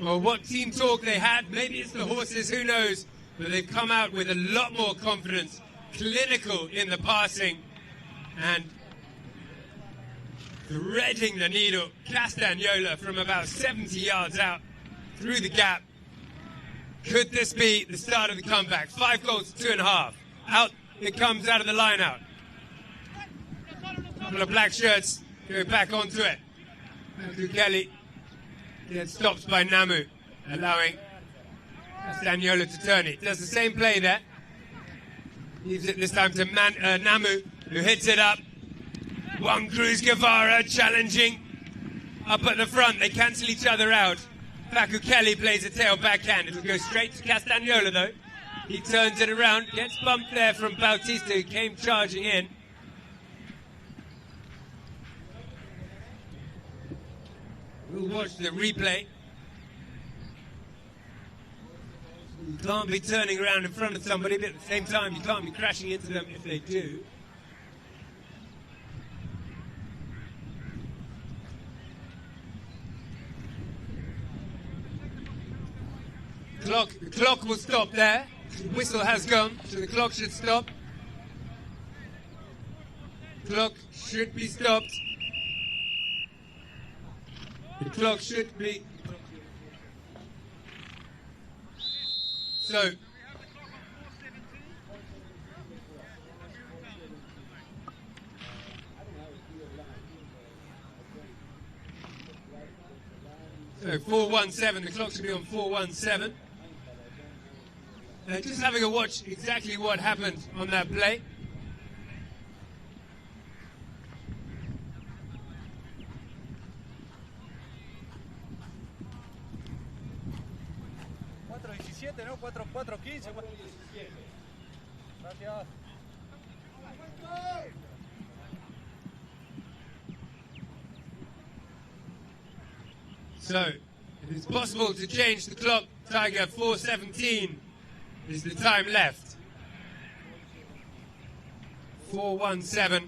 or what team talk they had. Maybe it's the horses, who knows. But they've come out with a lot more confidence. Clinical in the passing and threading the needle. Castagnola from about 70 yards out through the gap. Could this be the start of the comeback? 5 goals to 2.5. Out it comes out of the line out. Couple of black shirts go back onto it. Kelly gets stopped by Namu, allowing Castagnola to turn it. Does the same play there. Leaves it this time to Namu, who hits it up. Juan Cruz Guevara challenging up at the front. They cancel each other out. Facu Kelly plays a tail backhand. It'll go straight to Castagnola though. He turns it around, gets bumped there from Bautista, who came charging in. We'll watch the replay. You can't be turning around in front of somebody, but at the same time, you can't be crashing into them if they do. The clock will stop there. The whistle has gone, so the clock should stop. Clock should be stopped. The clock should be... So... So 4:17, the clock should be on 4:17. Just having a watch exactly what happened on that play. So, it is possible to change the clock, Tiger. 4:17 is the time left. 4:17.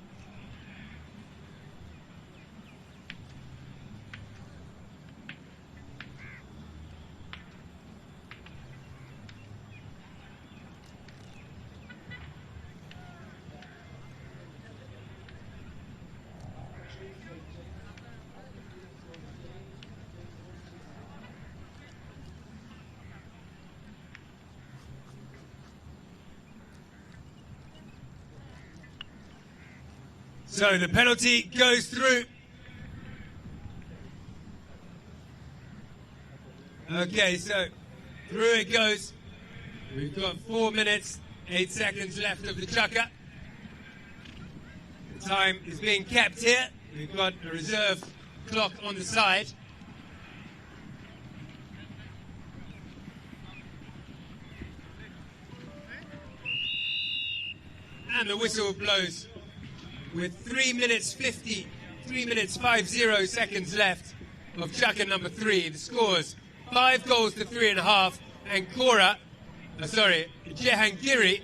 So the penalty goes through. Okay, so through it goes. We've got 4 minutes, 8 seconds left of the chukker. The time is being kept here. We've got a reserve clock on the side. And the whistle blows. With 3 minutes 50 seconds left of chukker number 3. The scores 5 goals to 3.5, and Jehangiri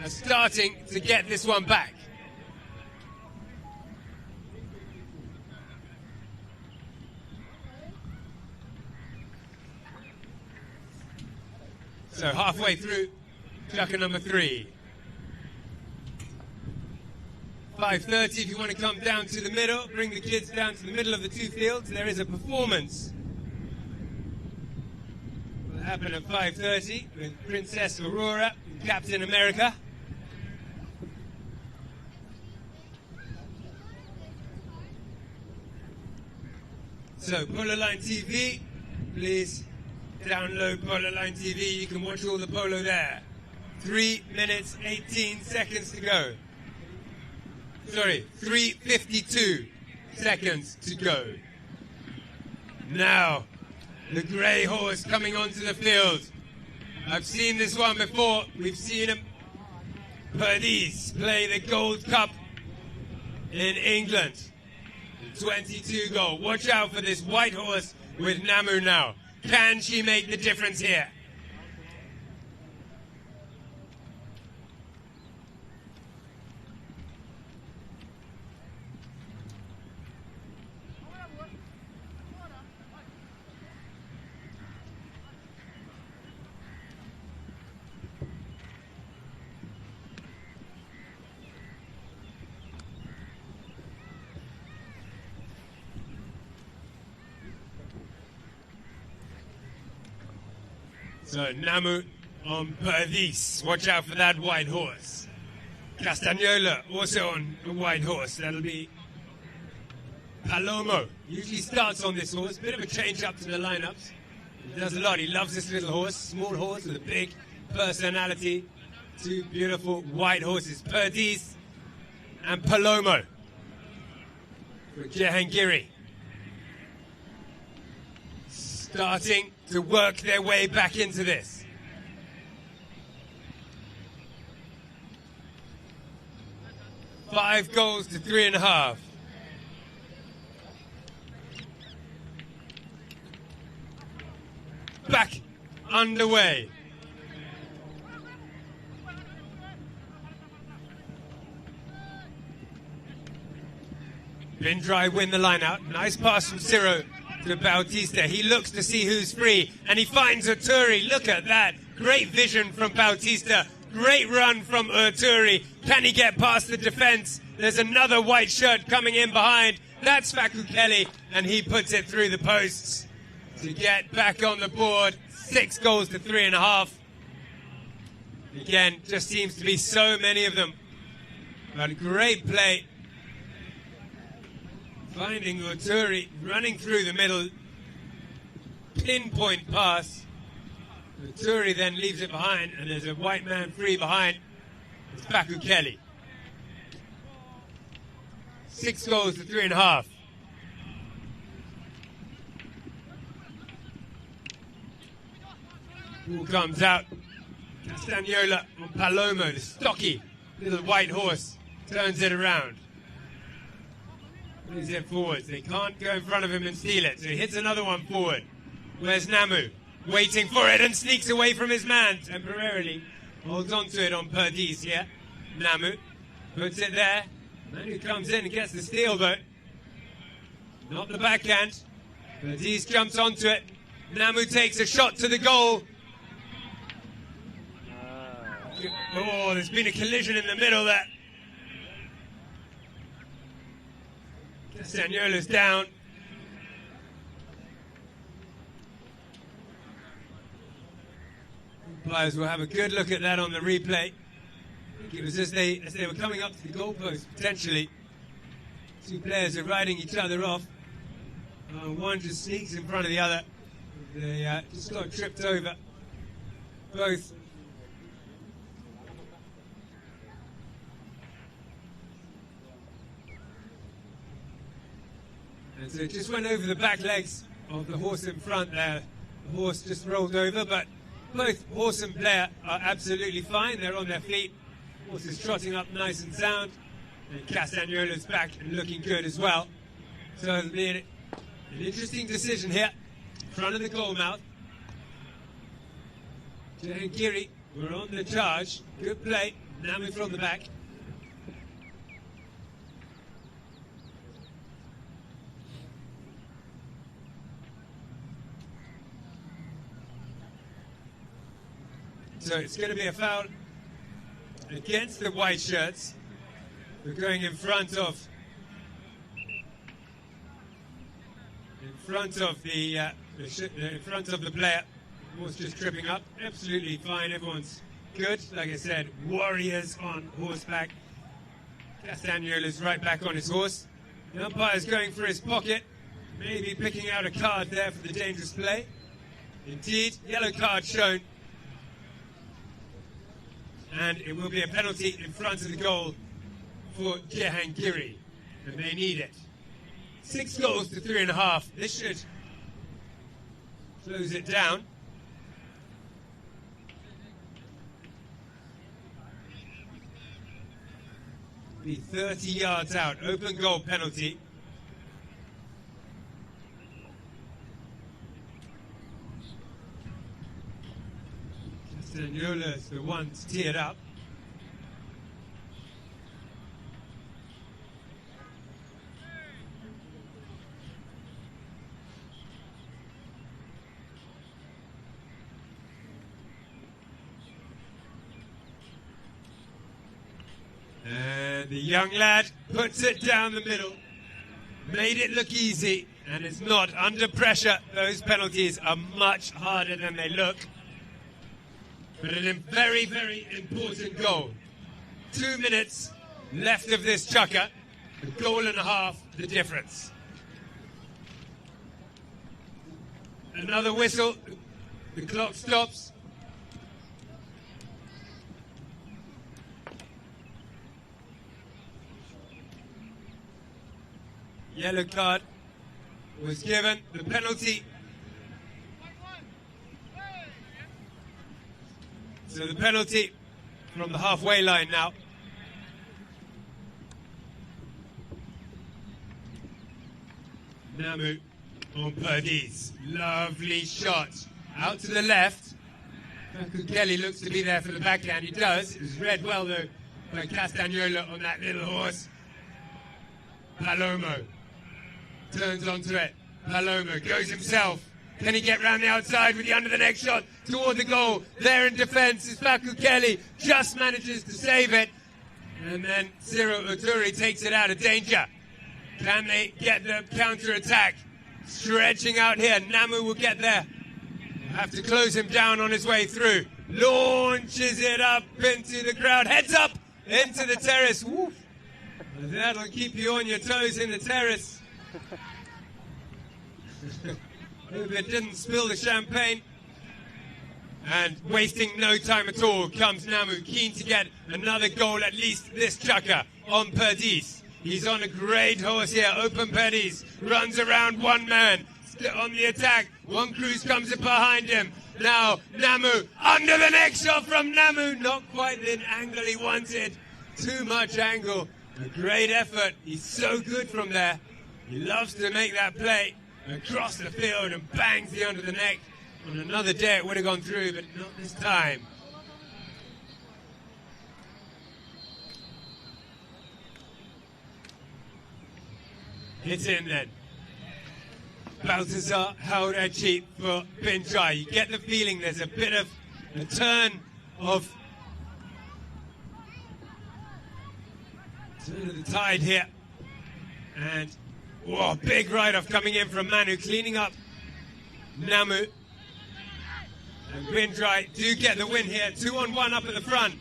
are starting to get this one back. So halfway through chukker number 3. 5:30, if you want to come down to the middle, bring the kids down to the middle of the two fields. There is a performance. Will happen at 5:30 with Princess Aurora and Captain America. So, Polo Line TV, please download Polo Line TV. You can watch all the polo there. 3 minutes, 18 seconds to go. Sorry, 3:52 seconds to go. Now, the grey horse coming onto the field. I've seen this one before. We've seen him, Perdis, play the Gold Cup in England. 22 goal. Watch out for this white horse with Namu now. Can she make the difference here? So Namu on Perdis. Watch out for that white horse. Castagnola also on a white horse. That'll be Palomo. Usually starts on this horse. Bit of a change up to the lineups. He does a lot. He loves this little horse. Small horse with a big personality. Two beautiful white horses. Perdis and Palomo for Jehangiri. Starting to work their way back into this. Five goals to 3.5. Back underway. Bindrai win the line out. Nice pass from Ciro to Bautista. He looks to see who's free, and he finds Oturi. Look at that Great vision from Bautista. Great run from Urturi. Can he get past the defense? There's another white shirt coming in behind. That's Faku Kelly, and he puts it through the posts to get back on the board. 6 goals to 3.5. Again, just seems to be so many of them. But great play. Finding Urturi, running through the middle. Pinpoint pass. Urturi then leaves it behind, and there's a white man free behind. It's Faku Kelly. 6 goals to 3.5. Ball comes out. Castagnola on Palomo, the stocky little white horse, turns it around. Brings it forwards. They can't go in front of him and steal it, so he hits another one forward. Where's Namu? Waiting for it and sneaks away from his man temporarily. Holds on to it on Perdiz here. Namu puts it there. Manu comes in and gets the steal though. Not the backhand. Perdiz jumps onto it. Namu takes a shot to the goal. Oh, there's been a collision in the middle there. Castagnola's down. Umpires will have a good look at that on the replay. I think it was as they were coming up to the goalpost, potentially. 2 players are riding each other off. One just sneaks in front of the other. They just got tripped over. Both. And so it just went over the back legs of the horse in front there. The horse just rolled over, but both horse and player are absolutely fine. They're on their feet. Horse is trotting up nice and sound. And Castagnola's back and looking good as well. So it'll be an interesting decision here. In front of the goal mouth. Jehangiri, we're on the charge. Good play. Namu from the back. So it's going to be a foul against the white shirts. We're going in front of the player. Horse just tripping up. Absolutely fine. Everyone's good. Like I said, warriors on horseback. Castagnola's right back on his horse. The umpire's going for his pocket. Maybe picking out a card there for the dangerous play. Indeed, yellow card shown. And it will be a penalty in front of the goal for Jehangiri. And they need it. 6 goals to 3.5. This should close it down. Be 30 yards out. Open goal penalty. Castagnola's the one to tee it up. And the young lad puts it down the middle. Made it look easy, and it's not. Under pressure, those penalties are much harder than they look. But a very, very important goal. 2 minutes left of this chukker. A goal and a half, the difference. Another whistle. The clock stops. Yellow card was given. The penalty. So the penalty from the halfway line now. Namu on Perdiz. Lovely shot. Out to the left. Kelly looks to be there for the backhand. He does. It was read well though by Castagnola on that little horse. Palomo turns onto it. Palomo goes himself. Can he get round the outside with the under the neck shot toward the goal? There in defence is Faku Kelly, just manages to save it. And then Ciro Uturi takes it out of danger. Can they get the counter-attack? Stretching out here, Namu will get there. Have to close him down on his way through. Launches it up into the crowd, heads up into the terrace. Woo. That'll keep you on your toes in the terrace. Hope it didn't spill the champagne. And wasting no time at all comes Namu, keen to get another goal, at least this chukker on Perdiz. He's on a great horse here. Open Perdiz runs around one man on the attack. One Cruz comes up behind him. Now Namu, under the neck shot from Namu. Not quite the angle he wanted. Too much angle. A great effort. He's so good from there. He loves to make that play across the field and bangs the under the neck. On another day it would have gone through, but not this time. It's in then. Baltazar Haurachi for Benjai. You get the feeling there's a bit of a turn of the tide here. And whoa, big ride-off coming in from Manu, cleaning up Namu. And Bindrai do get the win here. 2-on-1 up at the front.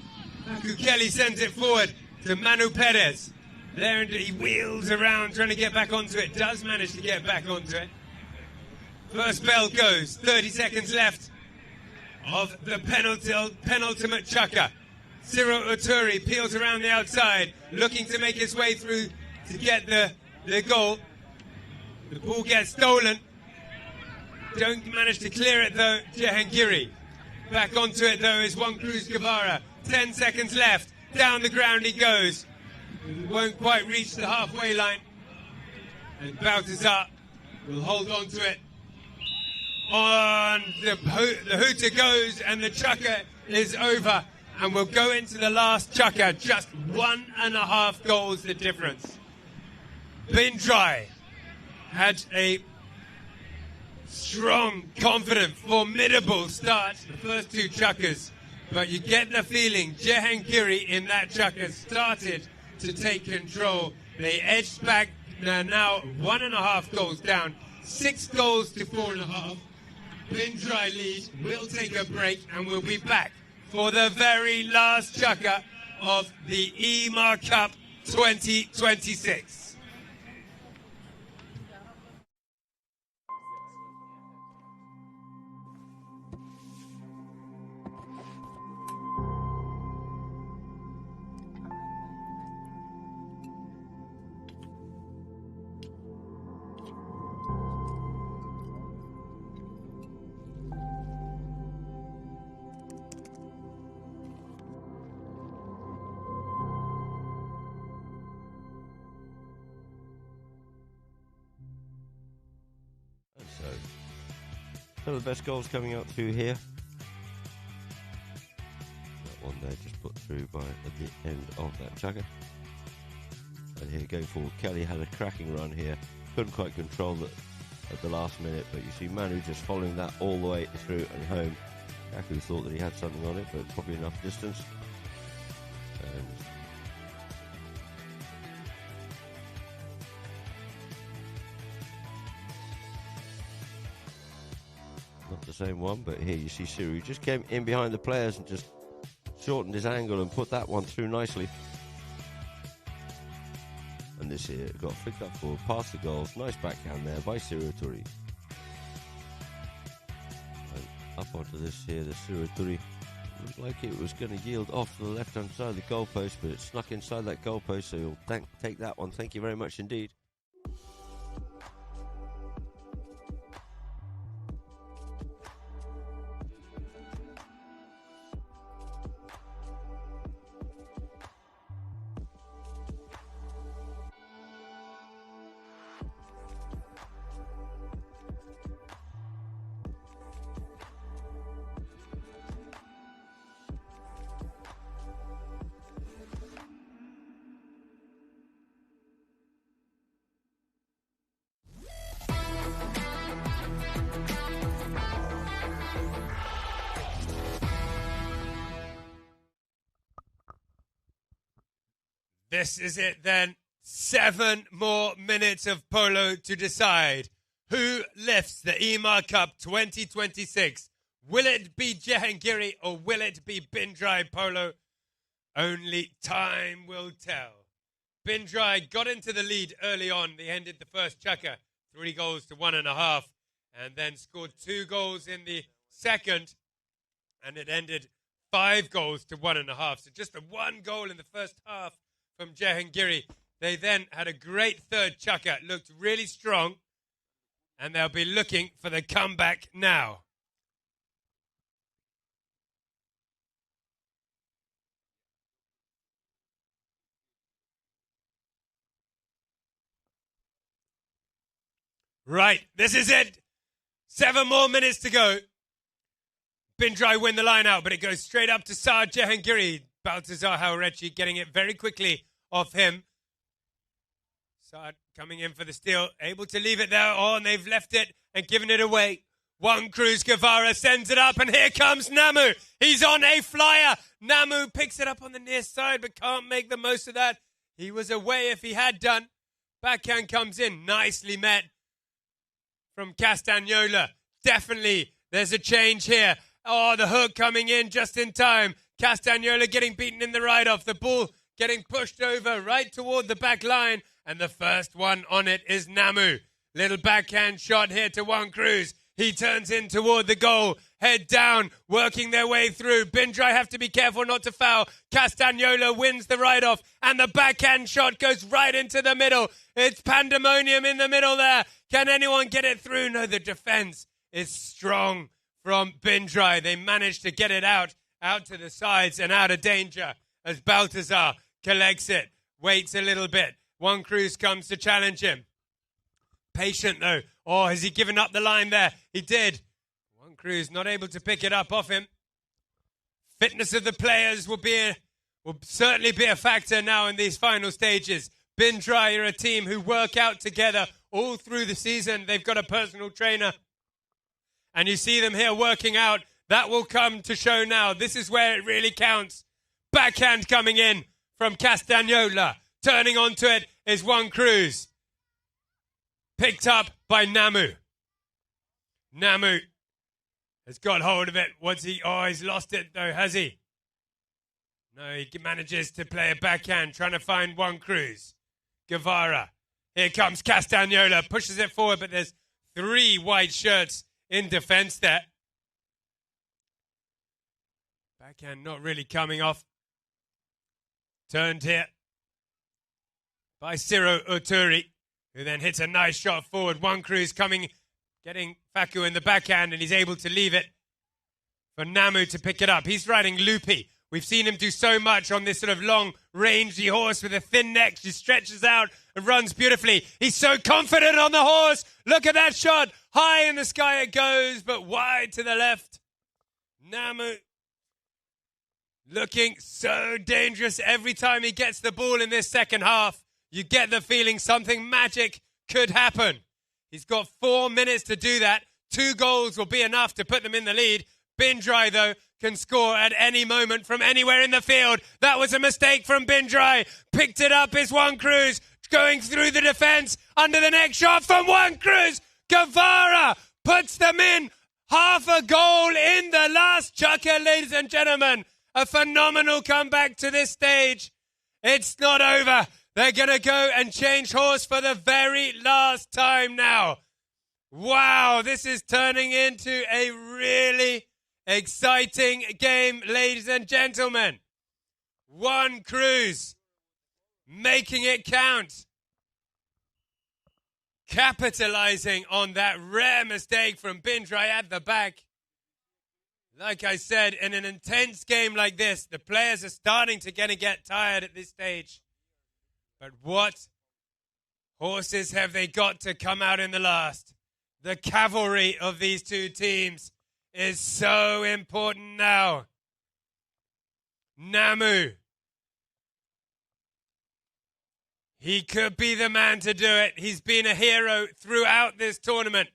Faku Kelly sends it forward to Manu Perez. There he wheels around trying to get back onto it. Does manage to get back onto it. First bell goes. 30 seconds left of the penultimate chukker. Ciro Uturi peels around the outside, looking to make his way through to get the goal. The ball gets stolen. Don't manage to clear it though, Jehangiri. Back onto it though is Juan Cruz Guevara. 10 seconds left. Down the ground he goes. Won't quite reach the halfway line. And Baltazar will hold on to it. On the hooter goes and the chukker is over. And we'll go into the last chukker. Just 1.5 goals the difference. Bindrai had a strong, confident, formidable start, the first two chukkers. But you get the feeling Jehangiri in that chukker started to take control. They edged back, now 1.5 goals down, 6 goals to 4.5. Bindrai lead. We'll take a break and we'll be back for the very last chukker of the EMAAR Cup 2026. Some of the best goals coming out through here. That one there just put through by at the end of that chukker. And here going forward, Kelly had a cracking run here. Couldn't quite control it at the last minute, but you see Manu just following that all the way through and home. Kaku thought that he had something on it, but probably enough distance. And not the same one, but here you see Ciro. He just came in behind the players and just shortened his angle and put that one through nicely. And this here got flicked up forward, past the goals. Nice backhand there by Ciro Uturi. And up onto this here, the Ciro Uturi. Looked like it was going to yield off to the left-hand side of the goalpost, but it snuck inside that goalpost, so you'll take that one. Thank you very much indeed. This is it then. 7 more minutes of polo to decide who lifts the EMAAR Cup 2026. Will it be Jehangiri or will it be Bindrai Polo? Only time will tell. Bindrai got into the lead early on. They ended the first chukka 3 goals to 1.5 and then scored 2 goals in the second, and it ended 5 goals to 1.5. So just a 1 goal in the first half from Jehangiri. They then had a great third chukka, looked really strong, and they'll be looking for the comeback now. Right, this is it. 7 more minutes to go. Bindrai win the line out, but it goes straight up to Saad Jehangiri. Baltazar Haurechi getting it very quickly off him. Saad coming in for the steal, able to leave it there. Oh, and they've left it and given it away. One Cruz Guevara sends it up, and here comes Namu. He's on a flyer. Namu picks it up on the near side, but can't make the most of that. He was away if he had done. Backhand comes in, nicely met from Castagnola. Definitely, there's a change here. Oh, the hook coming in just in time. Castagnola getting beaten in the ride-off. The ball getting pushed over right toward the back line. And the first one on it is Namu. Little backhand shot here to Juan Cruz. He turns in toward the goal. Head down, working their way through. Bindrai have to be careful not to foul. Castagnola wins the ride-off. And the backhand shot goes right into the middle. It's pandemonium in the middle there. Can anyone get it through? No, the defense is strong from Bindrai. They managed to get it out to the sides and out of danger as Baltazar collects it. Waits a little bit. Juan Cruz comes to challenge him. Patient though. Oh, has he given up the line there? He did. Juan Cruz not able to pick it up off him. Fitness of the players will certainly be a factor now in these final stages. Bindrai are a team who work out together all through the season. They've got a personal trainer. And you see them here working out. That will come to show now. This is where it really counts. Backhand coming in from Castagnola. Turning onto it is Juan Cruz. Picked up by Namu. Namu has got hold of it. He's lost it though, has he? No, he manages to play a backhand, trying to find Juan Cruz. Guevara. Here comes Castagnola. Pushes it forward, but there's 3 white shirts in defense there. Backhand not really coming off. Turned here by Ciro Uturi, who then hits a nice shot forward. Juan Cruz getting Facu in the backhand, and he's able to leave it for Namu to pick it up. He's riding loopy. We've seen him do so much on this sort of long, rangy horse with a thin neck. She stretches out and runs beautifully. He's so confident on the horse. Look at that shot. High in the sky it goes, but wide to the left. Namu looking so dangerous every time he gets the ball in this second half. You get the feeling something magic could happen. He's got 4 minutes to do that. 2 goals will be enough to put them in the lead. Bindrai, though, can score at any moment from anywhere in the field. That was a mistake from Bindrai. Picked it up is Juan Cruz. Going through the defense. Under the neck shot from Juan Cruz. Guevara puts them in. Half a goal in the last chukka, ladies and gentlemen. A phenomenal comeback to this stage. It's not over. They're going to go and change horse for the very last time now. Wow, this is turning into a really exciting game, ladies and gentlemen. Juan Cruz making it count. Capitalizing on that rare mistake from Bindrai at the back. Like I said, in an intense game like this, the players are starting to get tired at this stage. But what horses have they got to come out in the last? The cavalry of these 2 teams is so important now. Namu. He could be the man to do it. He's been a hero throughout this tournament.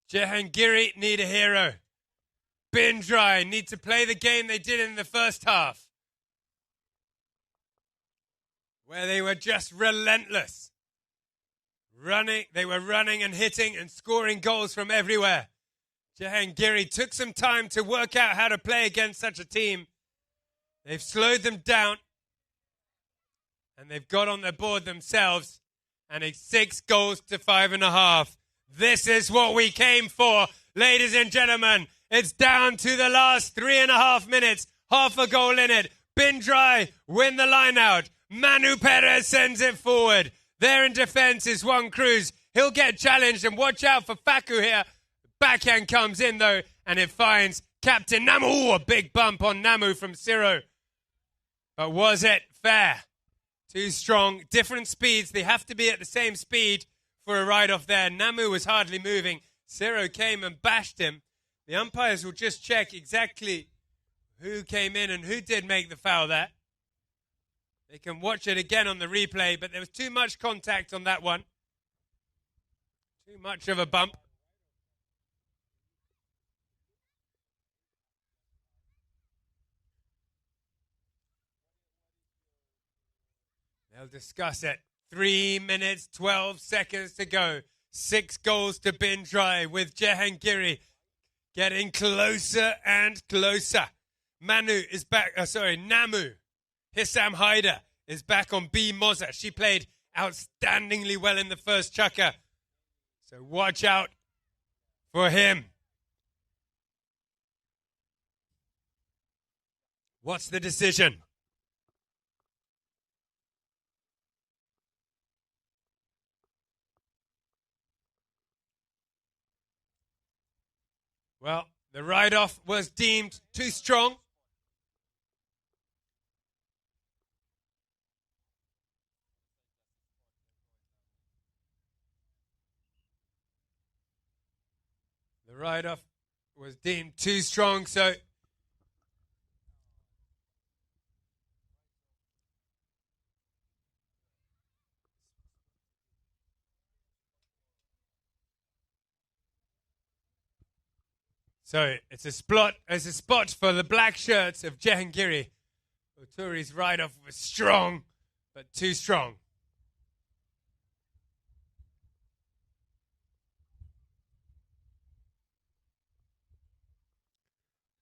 Jehangiri need a hero. Bindrai need to play the game they did in the first half. where they were just relentless. They were running and hitting and scoring goals from everywhere. Jahangiri took some time to work out how to play against such a team. They've slowed them down, and they've got on the board themselves, and it's 6 goals to 5.5. This is what we came for, ladies and gentlemen. It's down to the last 3.5 minutes. Half a goal in it. Bindrai win the line out. Manu Perez sends it forward. There in defense is Juan Cruz. He'll get challenged, and watch out for Faku here. Backhand comes in though, and it finds Captain Namu. Ooh, a big bump on Namu from Ciro. But was it fair? Too strong, different speeds. They have to be at the same speed for a ride-off there. Namu was hardly moving. Ciro came and bashed him. The umpires will just check exactly who came in and who did make the foul there. They can watch it again on the replay, but there was too much contact on that one. Too much of a bump. They'll discuss it. 3 minutes, 12 seconds to go. 6 goals to Bindrai with Jahangiri getting closer and closer. Namu. Hissam Haider is back on B Moza. She played outstandingly well in the first chukker. So watch out for him. What's the decision? Well, the ride-off was deemed too strong. The ride-off was deemed too strong, so it's a spot for the black shirts of Jahangiri. Oturi's ride-off was strong, but too strong.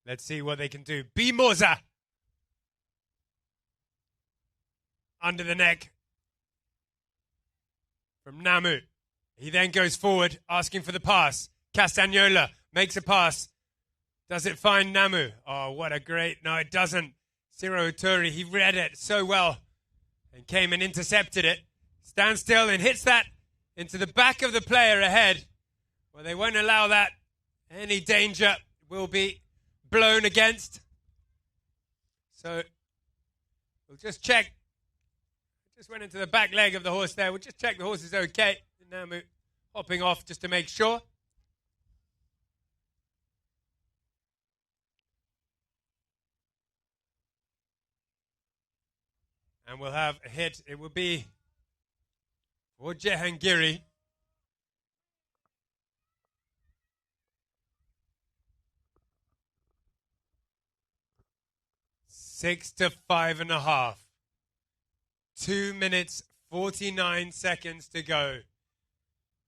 Let's see what they can do. Bimoza. Under the neck from Namu. He then goes forward, asking for the pass. Castagnola makes a pass. Does it find Namu? Oh, what a great... No, it doesn't. Ciro Oturi, he read it so well and came and intercepted it. Stands still and hits that into the back of the player ahead. Well, they won't allow that. Any danger will be blown against. So we'll just check. Just went into the back leg of the horse there. We'll just check the horse is okay. Namu hopping off just to make sure. And we'll have a hit. It will be for Jahangiri. Six to 5.5. 2 minutes, 49 seconds to go.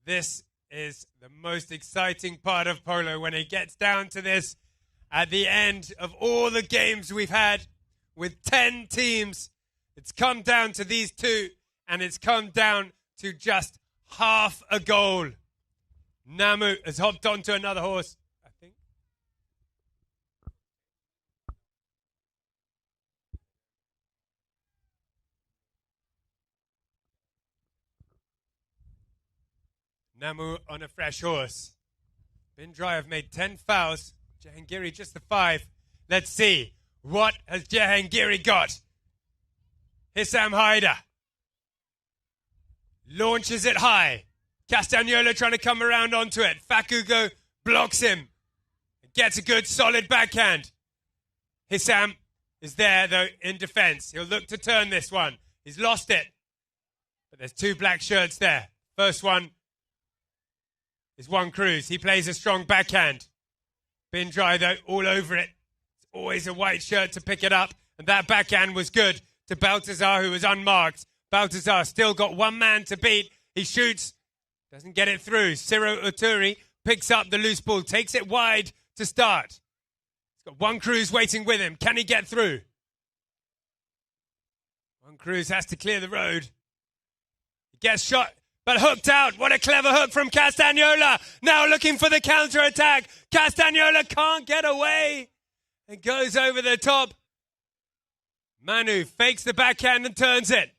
This is the most exciting part of polo when it gets down to this at the end of all the games we've had with 10 teams. It's come down to these two, and it's come down to just half a goal. Namu has hopped onto another horse, I think. Namu on a fresh horse. Bindrai have made 10 fouls. Jahangiri just the 5. Let's see. What has Jahangiri got? Hissam Haider launches it high. Castagnola trying to come around onto it. Fakugo blocks him. Gets a good solid backhand. Hissam is there though in defense. He'll look to turn this one. He's lost it. But there's 2 black shirts there. First one is Juan Cruz. He plays a strong backhand. Bindrai though all over it. It's always a white shirt to pick it up. And that backhand was good to Baltazar, who was unmarked. Baltazar still got one man to beat. He shoots, doesn't get it through. Ciro Uturi picks up the loose ball, takes it wide to start. He's got one Cruz waiting with him. Can he get through? One Cruz has to clear the road. He gets shot, but hooked out. What a clever hook from Castagnola. Now looking for the counter-attack. Castagnola can't get away. And goes over the top. Manu fakes the backhand and turns it.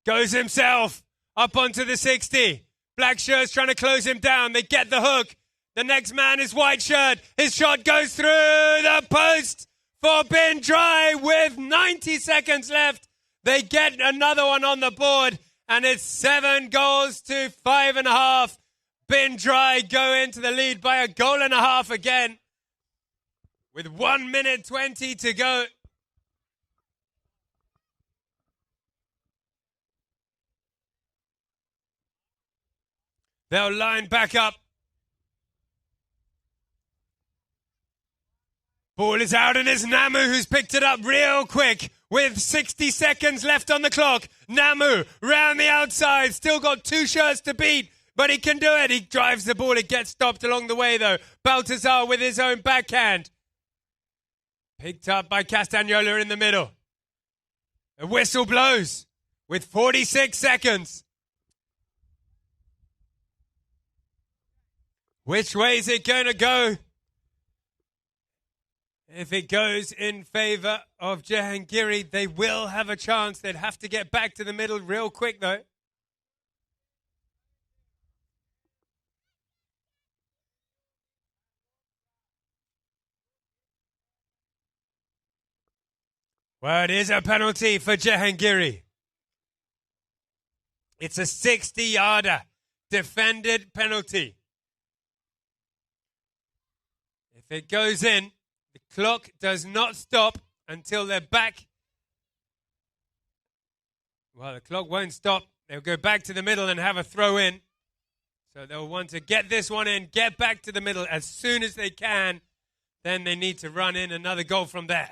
Goes himself up onto the 60. Black shirt's trying to close him down. They get the hook. The next man is white shirt. His shot goes through the post for Bin Dry with 90 seconds left. They get another one on the board, and it's 7 goals to 5.5. Bin Dry go into the lead by a goal and a half again with 1 minute 20 to go. They'll line back up. Ball is out and it's Namu who's picked it up real quick with 60 seconds left on the clock. Namu round the outside, still got 2 shirts to beat, but he can do it. He drives the ball. It gets stopped along the way though. Baltazar with his own backhand. Picked up by Castagnola in the middle. A whistle blows with 46 seconds. Which way is it going to go? If it goes in favour of Jahangiri, they will have a chance. They'd have to get back to the middle real quick, though. Well, it is a penalty for Jahangiri. It's a 60-yarder defended penalty. If it goes in, the clock does not stop until they're back. Well, the clock won't stop. They'll go back to the middle and have a throw in. So they'll want to get this one in, get back to the middle as soon as they can. Then they need to run in another goal from there.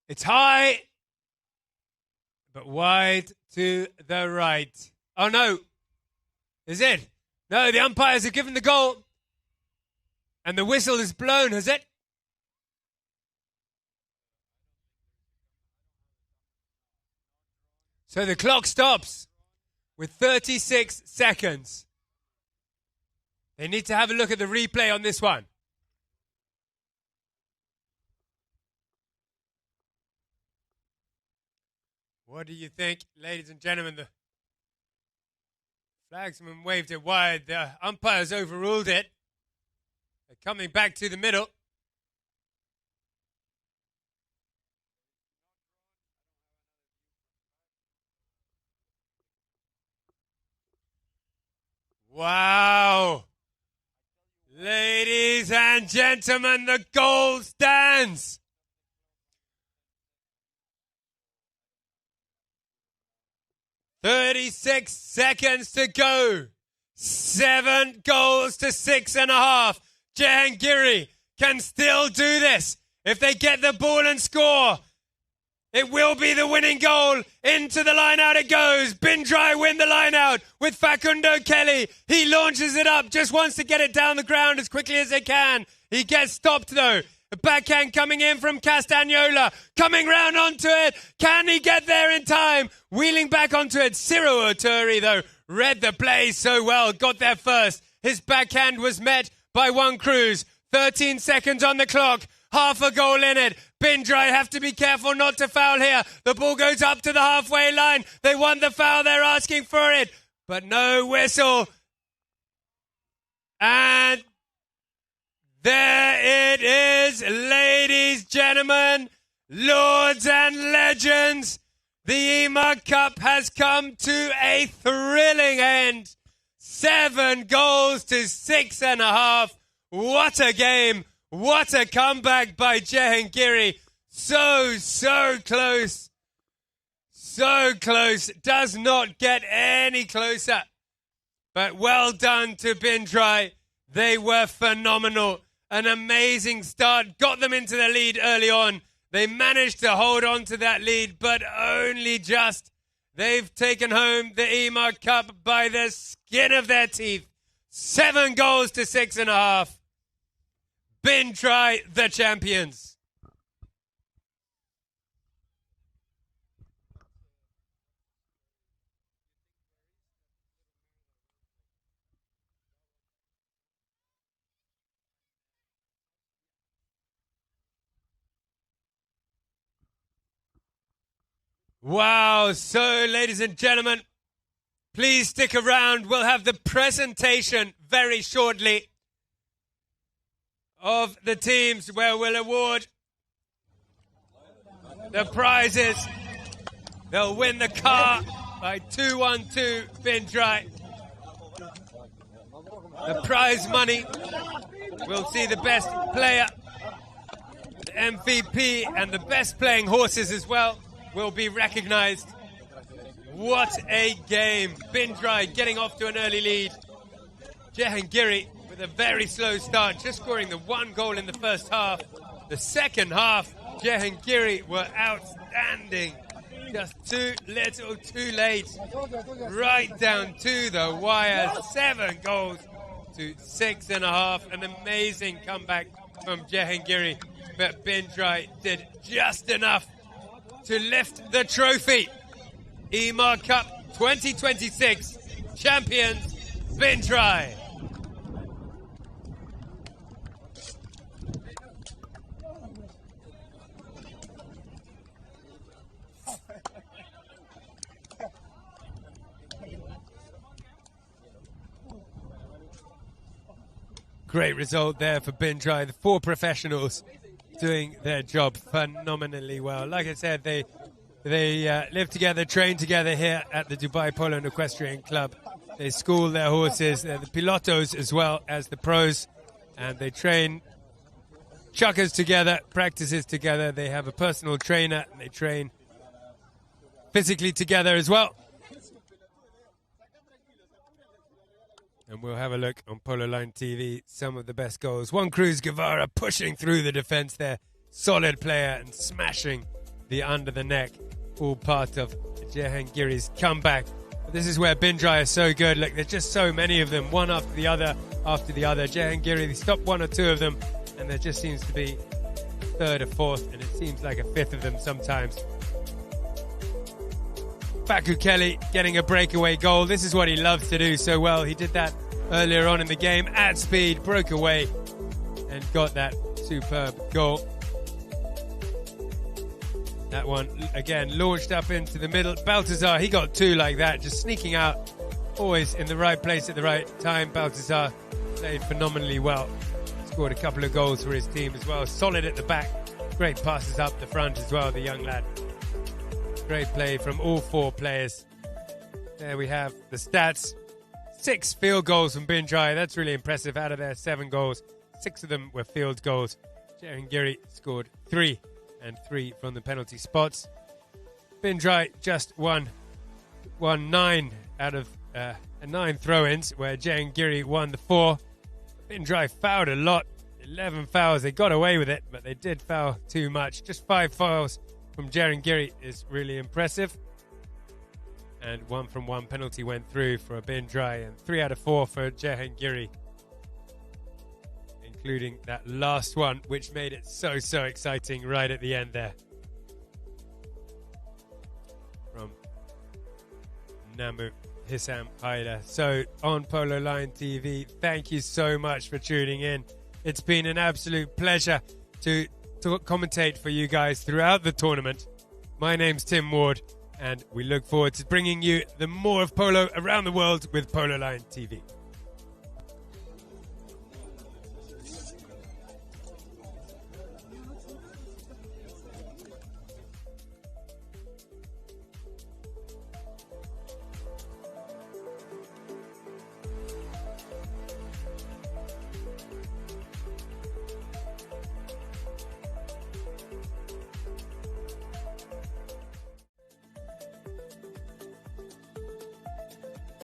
It's high, but wide to the right. Oh, no. Is it? No, the umpires have given the goal. And the whistle is blown, has it? So the clock stops with 36 seconds. They need to have a look at the replay on this one. What do you think, ladies and gentlemen? The flagsman waved it wide. The umpires overruled it. They're coming back to the middle. Wow. Ladies and gentlemen, the goal stands. "36 seconds to go. 7 goals to 6.5. Jahangiri can still do this. If they get the ball and score, it will be the winning goal. Into the line out it goes. Bin Dry win the line out with Facundo Kelly. He launches it up, just wants to get it down the ground as quickly as they can. He gets stopped though. A backhand coming in from Castagnola. Coming round onto it. Can he get there in time? Wheeling back onto it. Ciro Oturi, though, read the play so well. Got there first. His backhand was met by one Cruz. 13 seconds on the clock. Half a goal in it. Bin Dry have to be careful not to foul here. The ball goes up to the halfway line. They want the foul. They're asking for it. But no whistle. And there it is, ladies, gentlemen. Lords and legends, the EMAAR Cup has come to a thrilling end. 7 goals to 6.5. What a game. What a comeback by Jehangiri. So close. So close. Does not get any closer. But well done to Bindrai. They were phenomenal. An amazing start. Got them into the lead early on. They managed to hold on to that lead, but only just. They've taken home the EMAAR Cup by the skin of their teeth. 7 goals to 6.5. Bindrai, the champions. Wow, so ladies and gentlemen, please stick around. We'll have the presentation very shortly of the teams where we'll award the prizes. They'll win the car by 212 Bindrai. The prize money, we'll see the best player, the MVP, and the best playing horses as well will be recognized. What a game. Bindrai getting off to an early lead. Jehangiri with a very slow start, just scoring the 1 goal in the first half. The second half, Jehangiri were outstanding. Just too little, too late. Right down to the wire. 7 goals to 6.5. An amazing comeback from Jehangiri. But Bindrai did just enough to lift the trophy. EMAAR Cup 2026 champions, Bindrai. Great result there for Bindrai. The 4 professionals doing their job phenomenally well. Like I said, they live together, train together here at the Dubai Polo and Equestrian Club. They school their horses. They're the pilotos as well as the pros, and they train chuckers together, practices together. They have a personal trainer, and they train physically together as well. And we'll have a look on Polo Line TV, some of the best goals. Juan Cruz Guevara pushing through the defense there. Solid player and smashing the under the neck. All part of Jehangiri's comeback. But this is where Bindrai is so good. Look, there's just so many of them, one after the other, after the other. Jehangiri, they stop 1 or 2 of them, and there just seems to be a 3rd or 4th, and it seems like a 5th of them sometimes. Faku Kelly getting a breakaway goal. This is what he loves to do so well. He did that earlier on in the game at speed, broke away and got that superb goal. That one, again, launched up into the middle. Baltazar, he got 2 like that, just sneaking out, always in the right place at the right time. Baltazar played phenomenally well. Scored a couple of goals for his team as well. Solid at the back. Great passes up the front as well, the young lad. Great play from all 4 players. There we have the stats. 6 field goals from Bindrai. That's really impressive. Out of their 7 goals, 6 of them were field goals. Jehangiri scored 3, and 3 from the penalty spots. Bindrai just won 9 out of 9 throw-ins, where Jehangiri won the 4. Bindrai fouled a lot. 11 fouls. They got away with it, but they did foul too much. Just 5 fouls from Jehangiri is really impressive. And 1 from 1 penalty went through for Bindrai, and 3 out of 4 for Jehangiri, including that last one, which made it so exciting right at the end there. From Namu Hissam Haida. So on Polo Line TV, thank you so much for tuning in. It's been an absolute pleasure to commentate for you guys throughout the tournament. My name's Tim Ward, and we look forward to bringing you the more of polo around the world with Polo Line TV.